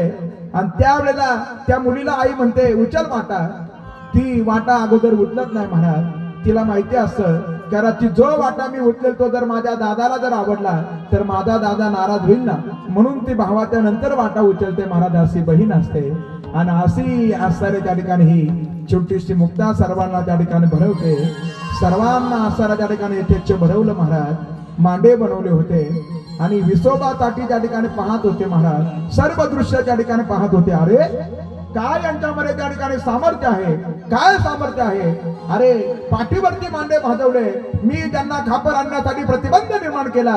आणि त्यावेळेला त्या मुलीला आई म्हणते उचल वाटा, ती वाटा अगोदर उचलत नाही महाराज. तिला माहिती असतं कारण जो वाटा मी उचलेल तो जर माझ्या दादाला जर आवडला तर माझा दादा नाराज होईल ना, म्हणून ती भावाच्या नंतर वाटा उचलते महाराज. अशी बहीण असते. आणि अशी असणारे त्या ठिकाणी ही छोटीशी मुक्ता सर्वांना त्या ठिकाणी भरवते. सर्वांना असणाऱ्या त्या ठिकाणी यथेच्छ भरवलं महाराज. मांडे बनवले होते आणि विसोबासाठी त्या ठिकाणी पाहत होते महाराज. सर्व दृश्य त्या ठिकाणी पाहत होते. अरे काय यांच्यामध्ये त्या ठिकाणी सामर्थ्य आहे, काय सामर्थ्य आहे. अरे पाठीवरती मांडे भाजवले, मी त्यांना खापर आणण्यासाठी प्रतिबंध निर्माण केला.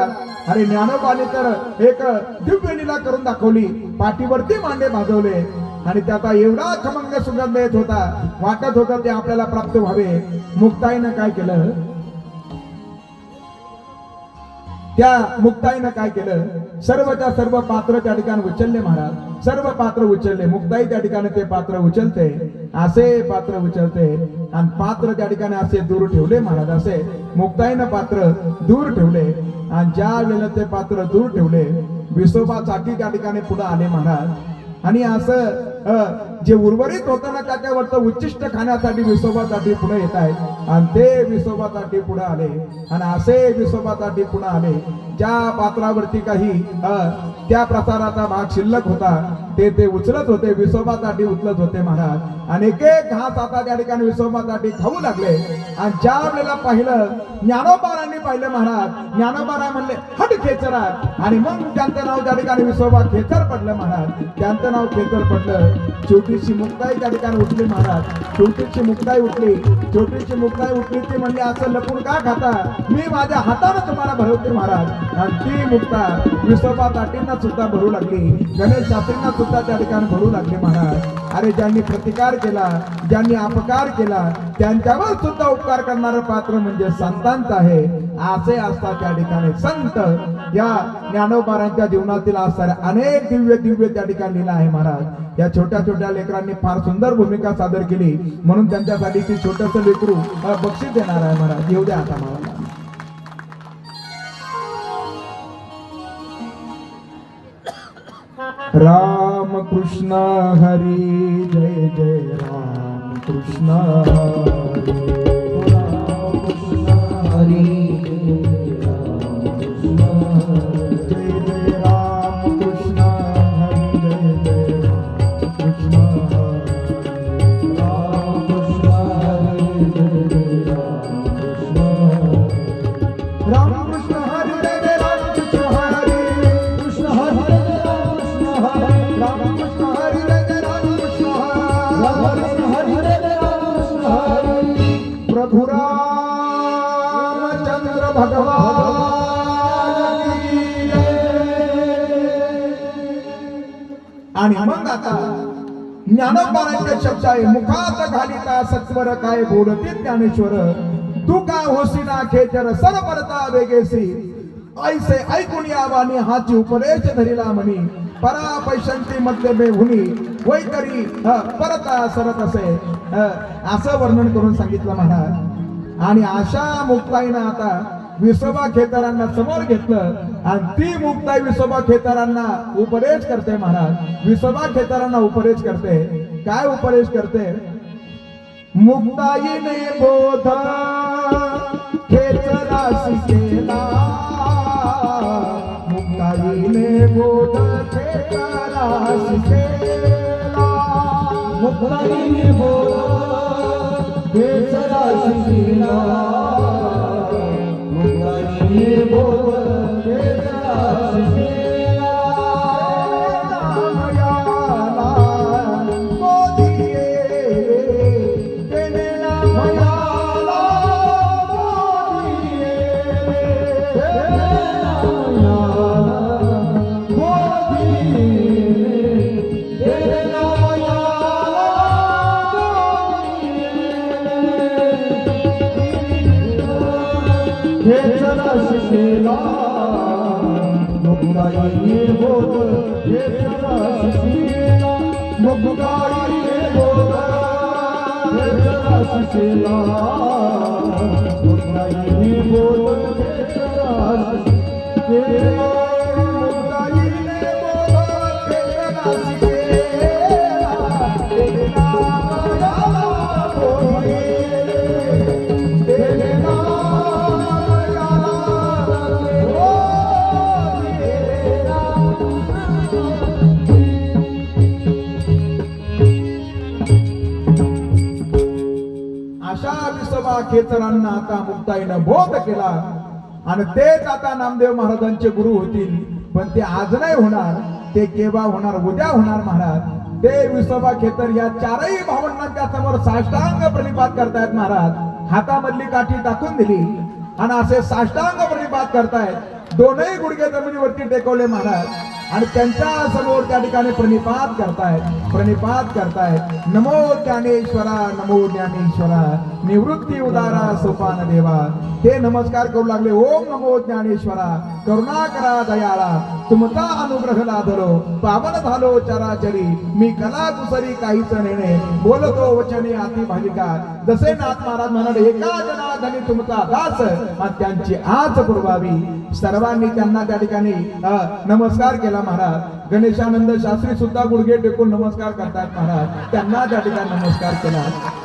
अरे ज्ञानोबाने तर एक दिव्य लीला करून दाखवली, पाठीवरती मांडे भाजवले आणि त्याचा एवढा खमंग सुगंध येत होता, वाटत होता ते आपल्याला प्राप्त व्हावे. मुक्ताईनं काय केलं, त्या मुक्ताईनं काय केलं, सर्वच्या सर्व पात्र त्या ठिकाणी उचलले महाराज. सर्व पात्र उचलले. मुक्ताई त्या ठिकाणी ते पात्र उचलते, असे पात्र उचलते आणि पात्र त्या ठिकाणी असे दूर ठेवले महाराज. असे मुक्ताईनं पात्र दूर ठेवले आणि ज्या वेळेला ते पात्र दूर ठेवले, विसोबासाठी त्या ठिकाणी पुढे आले महाराज. आणि असं जे उर्वरित होतं ना त्याच्यावरचं उच्चिष्ट खाण्यासाठी विसोबासाठी पुढे येत आहेत आणि ते विसोबासाठी पुढे आले. आणि असे विसोबासाठी पुढे आले ज्या पात्रावरती काही त्या प्रसाराचा भाग शिल्लक होता ते उचलत होते, विसोबासाठी उचलत होते महाराज. आणि एक एक घास आता त्या ठिकाणी विसोबासाठी खाऊ लागले. आणि ज्या वेळेला पाहिलं, ज्ञानोबारांनी पाहिलं महाराज, ज्ञानोबारा म्हणले हट खेचरा. आणि मग त्यांचं नाव त्या ठिकाणी विसोबा खेचर पडलं महाराज. त्यांचं नाव खेचर पडलं. छोटीशी मुक्ताई त्या ठिकाणी उठली महाराज. छोटीशी मुक्ताई उठली. छोटीशी मुक्ताई उठली ती म्हणली असं लपून का खाता, मी माझ्या हाताने तुम्हाला भरवते महाराज. आणि ती मुक्ता विसोबा ताटींना सुद्धा भरू लागली, गणेश शास्त्रींना सुद्धा त्या ठिकाणी भरू लागली महाराज. अरे ज्यांनी प्रतिकार केला, ज्यांनी अपकार केला, त्यांच्यावर सुद्धा उपकार करणारं पात्र म्हणजे संतांचं आहे. असे असतात त्या ठिकाणी संत. या ज्ञानोबारांच्या जीवनातील असणाऱ्या अनेक दिव्य दिव्य त्या ठिकाणी लीला आहे महाराज. या छोट्या छोट्या लेकरांनी फार सुंदर भूमिका सादर केली, म्हणून त्यांच्यासाठी ती छोटस लेकरू बक्षीस देणार आहे महाराज. येऊ द्या आता मला. राम कृष्ण हरी जय जय राम कृष्ण हरी. राम कृष्ण हरी जय जय राम कृष्ण हरी जय जय राम कृष्ण हरी. राम कृष्ण हरी जय जय राम कृष्ण हरी. राम कृष्ण हरी जय जय राम कृष्ण हरी. कृष्ण हरी रामकृष्ण हरी जय जय रामकृष्ण हरी. रामकृष्ण हरी जय जय रामकृष्ण हरी. प्रभु रामचंद्र भगवान की जय. आणि मग आता ज्ञानोबारांचे शब्द आहे, मुखात घालिता सत्वर काय बोलते ज्ञानेश्वर, तू का होसी ना खेचर सरपरता वेगेसी, ऐसे ऐकून यावानी हाची उपदेश धरिला म्हणी, परा पैशांची मध्ये बेहुनी वै करी परता सरत असे. असं वर्णन करून सांगितलं महाराज. आणि अशा मुक्ताईनं आता विसोबा खेतारांना समोर घेतलं आणि ती मुक्ताई विसोबा खेतारांना उपदेश करते महाराज. विसोबा खेतारांना उपदेश करते. काय उपदेश करते, मुक्ताईने बोध खेचरासी केला, मुक्ताईने बोध खेचरासी केला, मुक्ताईने बोध खेचरासी केला, मुक्ताईने बोध खेचरासी केला. मुक्ताईने बोल केशवा सुशीला मुक्ताईने बोल केशवा सुशीला मुक्ताईने बोल केशवा सुशीला मुक्ताईने बोल केशवा सुशीला तेरे नाम याला बोले तेरे नाम याला बोले अशा विसोबा खेचरांना आता मुक्ताईनं बोध केला आणि तेच आता नामदेव महाराजांचे गुरु होतील. पण ते आज नाही होणार, ते केव्हा होणार? उद्या होणार महाराज. ते विसोबा खेतर या चारही भावंडांच्या समोर साष्टांग प्रणिपात करतायत महाराज. हातामधली काठी टाकून दिली आणि असे साष्टांग प्रणिपात करतायत. दोनही गुडघे जमिनीवरती टेकवले महाराज आणि त्यांच्या समोर त्या ठिकाणी प्रणिपात करतायत. नमो ज्ञानेश्वरा, नमो ज्ञानेश्वरा, निवृत्ती उदारा सोपान देवा. ते नमस्कार करू लागले. ओम नमो ज्ञानेश्वरा, करुणा करा दयाळा, तुमचा अनुग्रह लादलो, पावन झालो चराचरी, मी कला कुसरी काहीच नेणे, बोलतो वचने अति भाविका. जसे नाथ महाराज म्हणाले, एका जनार्दनी तुमचा दास आणि त्यांची आज पुरवावी. सर्वांनी त्यांना त्या ठिकाणी नमस्कार केला महाराज. गणेशानंद शास्त्री सुद्धा गुडघे टेकून नमस्कार करतात महाराज. त्यांना त्या ठिकाणी नमस्कार केला.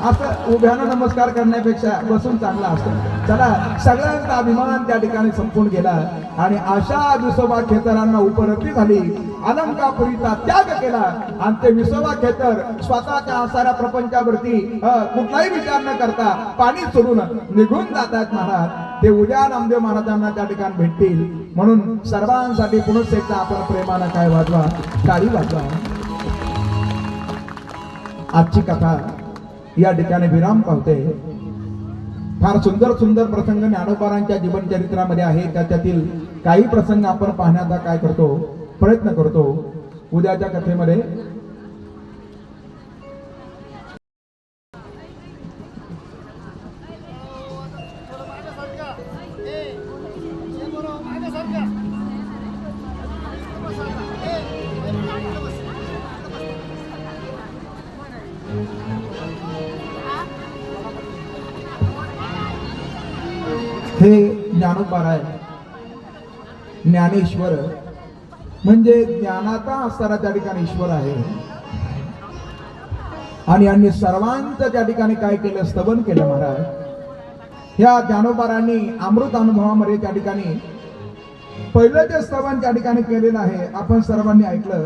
असं उभ्यानं नमस्कार करण्यापेक्षा बसून चांगला असतो. चला, सगळ्यांचा अभिमान त्या ठिकाणी संपून गेला आणि अशा विसोबा खेतरांना उपरती झाली. अलंकापुरीचा त्याग केला आणि ते विसोबा खेतर स्वतःच्या आसाऱ्या प्रपंचावरती कुठलाही विचार न करता पाणी सोडून निघून जातात महाराज. ते उद्या नामदेव महाराजांना त्या ठिकाणी भेटतील. म्हणून सर्वांसाठी पुनश्च एकदा आपण प्रेमानं काय वाजवा, टाळी वाजवा. आजची कथा या ठिकाणी विराम पावते. फार सुंदर सुंदर प्रसंग ज्ञानोबारांच्या जीवन चरित्रामध्ये आहे. त्याच्यातील काही प्रसंग आपण पाहण्याचा काय करतो, प्रयत्न करतो. उद्याच्या कथेमध्ये हे ज्ञानोबार आहे. ज्ञानेश्वर म्हणजे ज्ञानाचा असणारा त्या ठिकाणी ईश्वर आहे. आणि यांनी सर्वांचं त्या ठिकाणी काय केलं, स्तवन केलं महाराज. ह्या ज्ञानोबारांनी अमृत अनुभवामध्ये त्या ठिकाणी पहिलं जे स्तवन त्या ठिकाणी केलेलं आहे आपण सर्वांनी ऐकलं.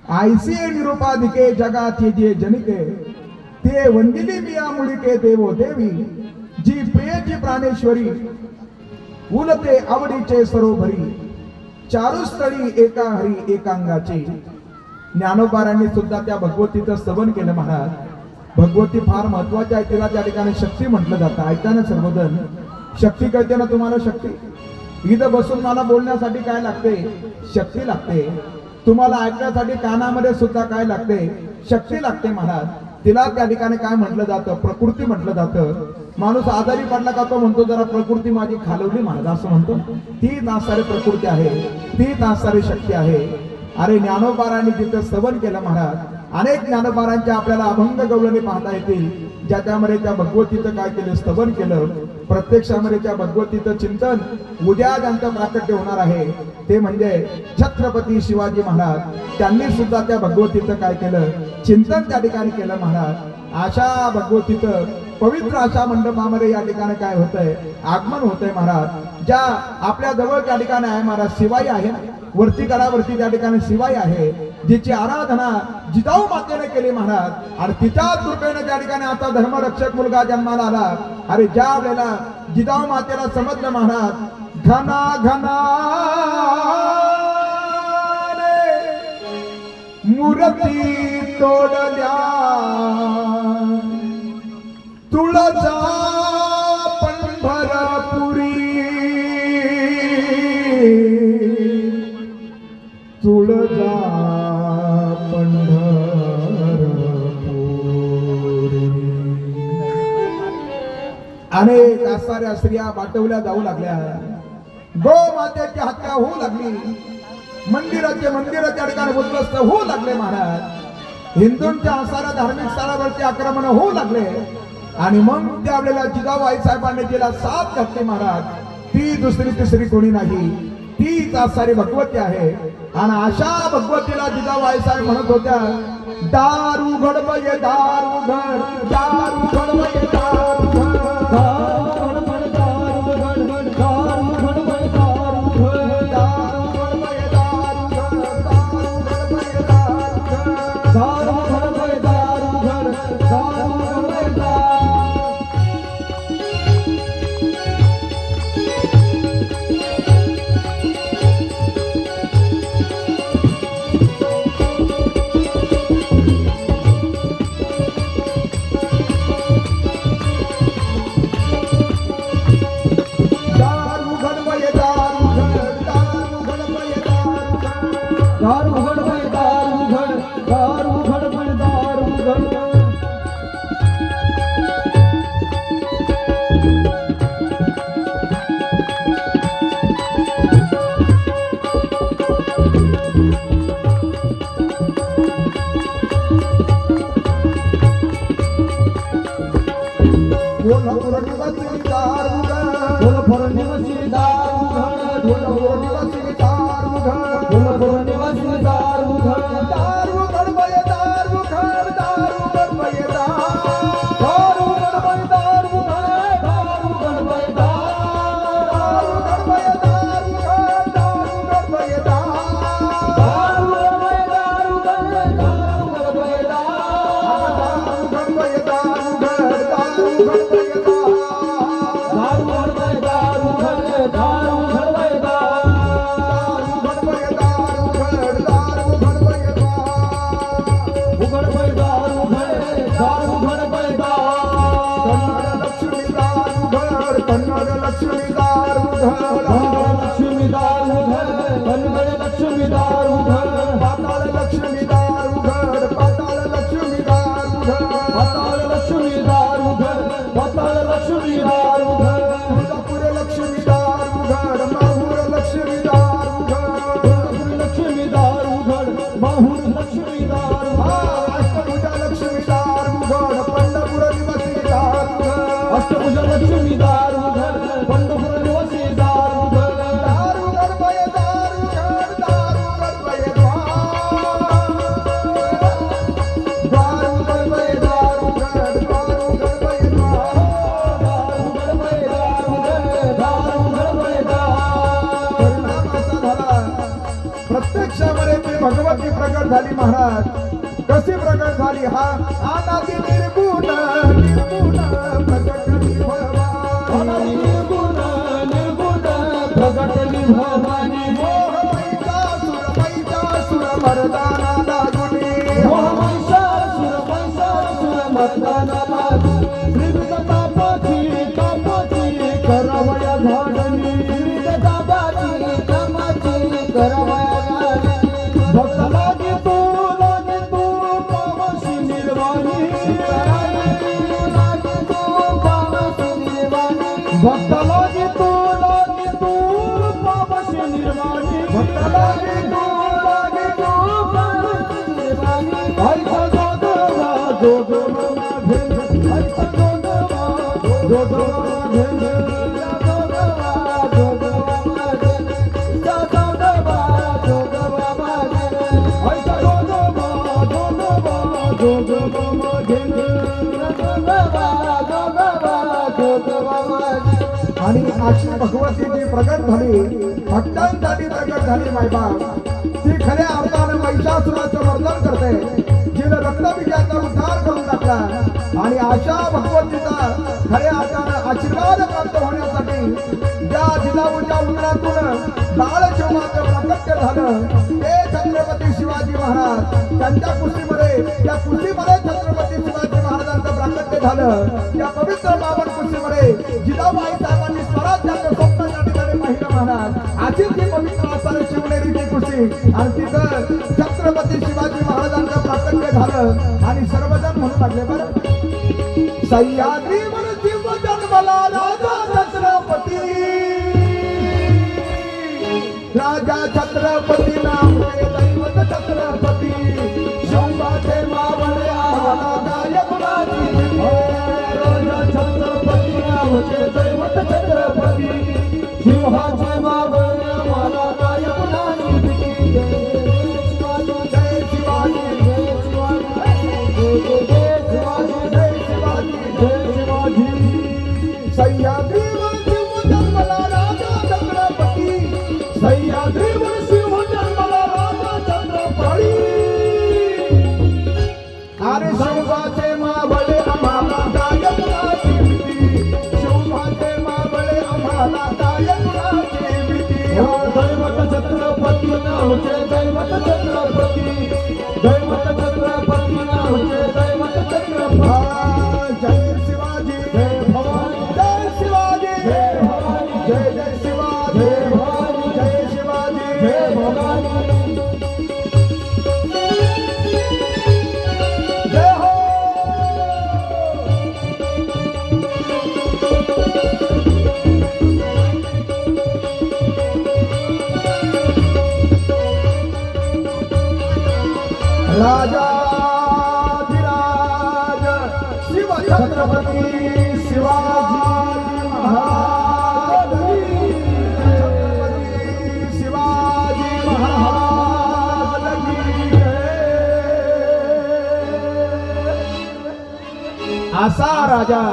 आयसी निरूपाधिके जगाचे जे जनिके, ते वंदिली मिया मुळिके देवो देवी, जी प्रियची प्राणेश्वरी, उलते आवडीचे सरोभरी, चारुस्थळी एका हरी एकांगाची. ज्ञानोबारांनी सुद्धा त्या भगवतीचं स्तवन केलं महाराज. भगवती फार महत्वाची आहे. तिला त्या ठिकाणी शक्ती म्हटलं जातं. ऐकताना सर्वजण शक्ती कळते ना तुम्हाला? शक्ती इथं बसून मला बोलण्यासाठी काय लागते? शक्ती लागते. तुम्हाला ऐकण्यासाठी कानामध्ये सुद्धा काय लागते? शक्ती लागते महाराज. तिला त्या ठिकाणी काय म्हटलं जातं? प्रकृती म्हटलं जातं. माणूस आजारी पडला का तो म्हणतो जरा प्रकृती माझी खालवली महाराज, असं म्हणतो. ती नासारी प्रकृती आहे, ती नासारी शक्ती आहे. अरे ज्ञानोबारांनी तिथं स्तवन केलं महाराज. अनेक ज्ञानोबारांच्या आपल्याला अभंग गवळणी पाहता येतील, ज्याच्यामध्ये त्या भगवतीचं काय केलं, स्तवन केलं. प्रत्यक्षामध्ये त्या भगवतीचं चिंतन उद्या ज्यांचं प्राकट्य होणार आहे ते म्हणजे छत्रपती शिवाजी महाराज. त्यांनी सुद्धा त्या भगवतीचं काय केलं, चिंतन त्या ठिकाणी केलं महाराज. अशा भगवतीचं पवित्र अशा मंडपामध्ये या ठिकाणी काय होतंय, आगमन होतंय महाराज. ज्या आपल्या जवळ त्या ठिकाणी आहे महाराज, शिवाई आहे ना, वरती गडावरती त्या ठिकाणी शिवाई आहे, जिची आराधना जिजाऊ मातेने केली महाराज. आणि तिच्याच कृपेने त्या ठिकाणी आता धर्मरक्षक मुलगा जन्माला आला. अरे ज्या वेळेला जिजाऊ मातेला समजलं महाराज, घना घना मूर्ती तोडल्या, तुळजा पंढरपुरी, तुळजा पंढरपुरी. अनेक आसाऱ्या स्त्रिया वाटवल्या जाऊ लागल्या, गो मातेची हत्या होऊ लागली. मंदिराच्या ठिकाणी उद्ध्वस्त होऊ लागले महाराज. हिंदूंच्या आसारा धार्मिक स्थळावरती आक्रमण होऊ लागले आणि मग त्यावेळेला जिजाऊ आई साहेबांनी तिला साथ घातली महाराज. ती दुसरी तिसरी कोणी नाही, तीच आसारी भगवती आहे. आणि अशा भगवतीला जिजाऊ आई साहेब म्हणत होत्या, दारू घडवय दारू घड, दारू घडवय दारू घड, दारू घडवय दारू घड, दारू घडवय दारू घड, दारू घडवय दारू घड, दारू घडवय दारू घड, दारू घडवय दारू. दारू घडवय दारू घड, दारू घडवय दारू घड. कोल्हापूर निवासी दारू घड, कोल्हापूर निवासी दारू घड, कोल्हापूर निवासी दारू घड, कोल्हापूर निवासी दारू घड, दारू घडवय दारू घड, दारू घडवय दारू घडवय दारू घड, दारू घडवय दारू घडवय दारू घड, दारू घडवय दारू घडवय दारू घड, दारू घडवय दारू घडवय दारू घड, दारू घडवय कन्नड लक्ष्मी दारू घड, लक्ष्मी दारू घड, कन्नड लक्ष्मी दारू घड, पाताळ लक्ष्मी दारू घड, पाताळ लक्ष्मी दारू घड, पाताळ लक्ष्मी दारू घड, पाताळ लक्ष्मी दारू घड, कोल्हापूर लक्ष्मी दारू घड, माहूर लक्ष्मी दारू घड, कोल्हापूर लक्ष्मी दारू घड, माहूर लक्ष्मी दारू घड, अष्टभुजा लक्ष्मी दारू घड, पंढरपूर निवासी दारू घड, अष्टभुजा लक्ष्मी दारू घड, पंढरपूर निवासी दारू घड, दारू घडवय दारू घड, दारू घडवय दारू घडवय दारू घड, दारू घडवय दारू घडवय दारू घड, दारू घडवय दारू. परिणाम असा झाला, प्रत्यक्षामध्ये ती भगवती प्रकट झाली महाराज. कशी प्रकट झाली? हा अनादि निर्गुण निर्गुण प्रकटली भवानी, निर्गुण निर्गुण प्रकटली भवानी. मोह महिषासुर मर्दाना लागुनी, मोह महिषासुर मर्दाना लागुनी. विविध तापाची करवया झाडणी, विविध तापाची करवया झाडणी. भक्त लागे तू पावसी निर्वाणी, भक्त लागे तू पावसी निर्वाणी, भक्त लागे तू पावसी निर्वाणी. ऐसा जोगवा जोगवा भेद, ऐसा जोगवा जोगवा भेद, जोगवा जोगवा भेद, जोगवा जोगवा भेद, ऐसा जोगवा जोगवा भेद, जोगवा जोगवा भेद. आणि अशी भगवती जी प्रकट झाली, भक्तांसाठी प्रकट झाली मायबाप. ती खऱ्या अर्थाने महिषासुराचं मर्दन करते, जिने रक्तबीजाचा उद्धार करून टाकला. आणि अशा भगवतीचा खऱ्या अर्थाने आशीर्वाद प्राप्त होण्यासाठी ज्या जिजाऊच्या उदरातून बाळ शिवाचं प्राकट्य झालं, ते छत्रपती शिवाजी महाराज. त्यांच्या कुस्तीमध्ये, त्या कुस्तीमध्ये छत्रपती शिवाजी महाराजांचं प्राकट्य झालं. त्या पवित्र पावन कुस्तीमध्ये जिजाऊ आई साहेबांनी स्वराज्याचं स्वप्न त्या ठिकाणी पाहिलं महाराज. अशीच ही पवित्र असणारी शिवनेरीची कुस्ती, आणि तिथं छत्रपती शिवाजी महाराजांचं प्राकट्य झालं. आणि सर्वजण म्हणू लागले, बरं सह्याद्रीवर शिव जन्मला राजा छत्रपती, राजा राजा छत्रपती नामचे दैवत छत्रपती शिवाचे मावळे आम्हाला काय कुणाची भीती. राजा छत्रपती नावाचे दैवत छत्रपती सिंहाचे मावळे आम्हाला काय कुणाची भीती. जय शिवाजी जय शिवाजी जय शिवाजी जय शिवाजी. सह्याद्रीवर शिव जन्मला राजा छत्रपती सह्याद्रीवर सिंह जन्मला राजा छत्रपती. अरे शिवाचे मावळे आम्हाला काय कुणाची भीती. शिवाचे मावळे आम्हाला काय कुणाची भीती. हो दैवत छत्रपती नावाचे दैवत छत्रपती दैवत छत्रपती नावाचे दैवत छत्रपती. जय शिवाजी जय भवानी जय शिवाजी जय भवानी जय जय शिवाजी जय भवानी जय शिवाजी जय भवानी. जय हो. राजाधिराज शिव छत्रपती शिवाजी महाराज की छत्रपती शिवाजी महाराज की जय. असा राजा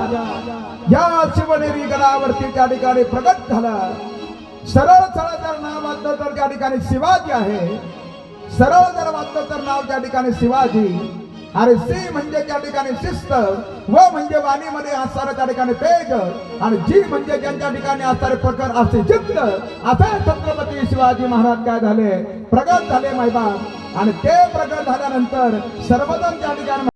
या शिवनेरी गडावरती त्या ठिकाणी प्रगट झाला. सरळ सरळ जर नाव वाचलं तर त्या ठिकाणी शिवाजी आहे. सरळ जर वाचलं तर नाव त्या ठिकाणी शिवाजी. अरे सी म्हणजे त्या ठिकाणी शिस्त, व म्हणजे वाणीमध्ये असणारं त्या ठिकाणी पेज, आणि जी म्हणजे ज्यांच्या ठिकाणी असणारे प्रकार असे जिद्द. असे छत्रपती शिवाजी महाराज काय झाले, प्रगट झाले मायबा. आणि ते प्रगट झाल्यानंतर सर्वजण त्या ठिकाणी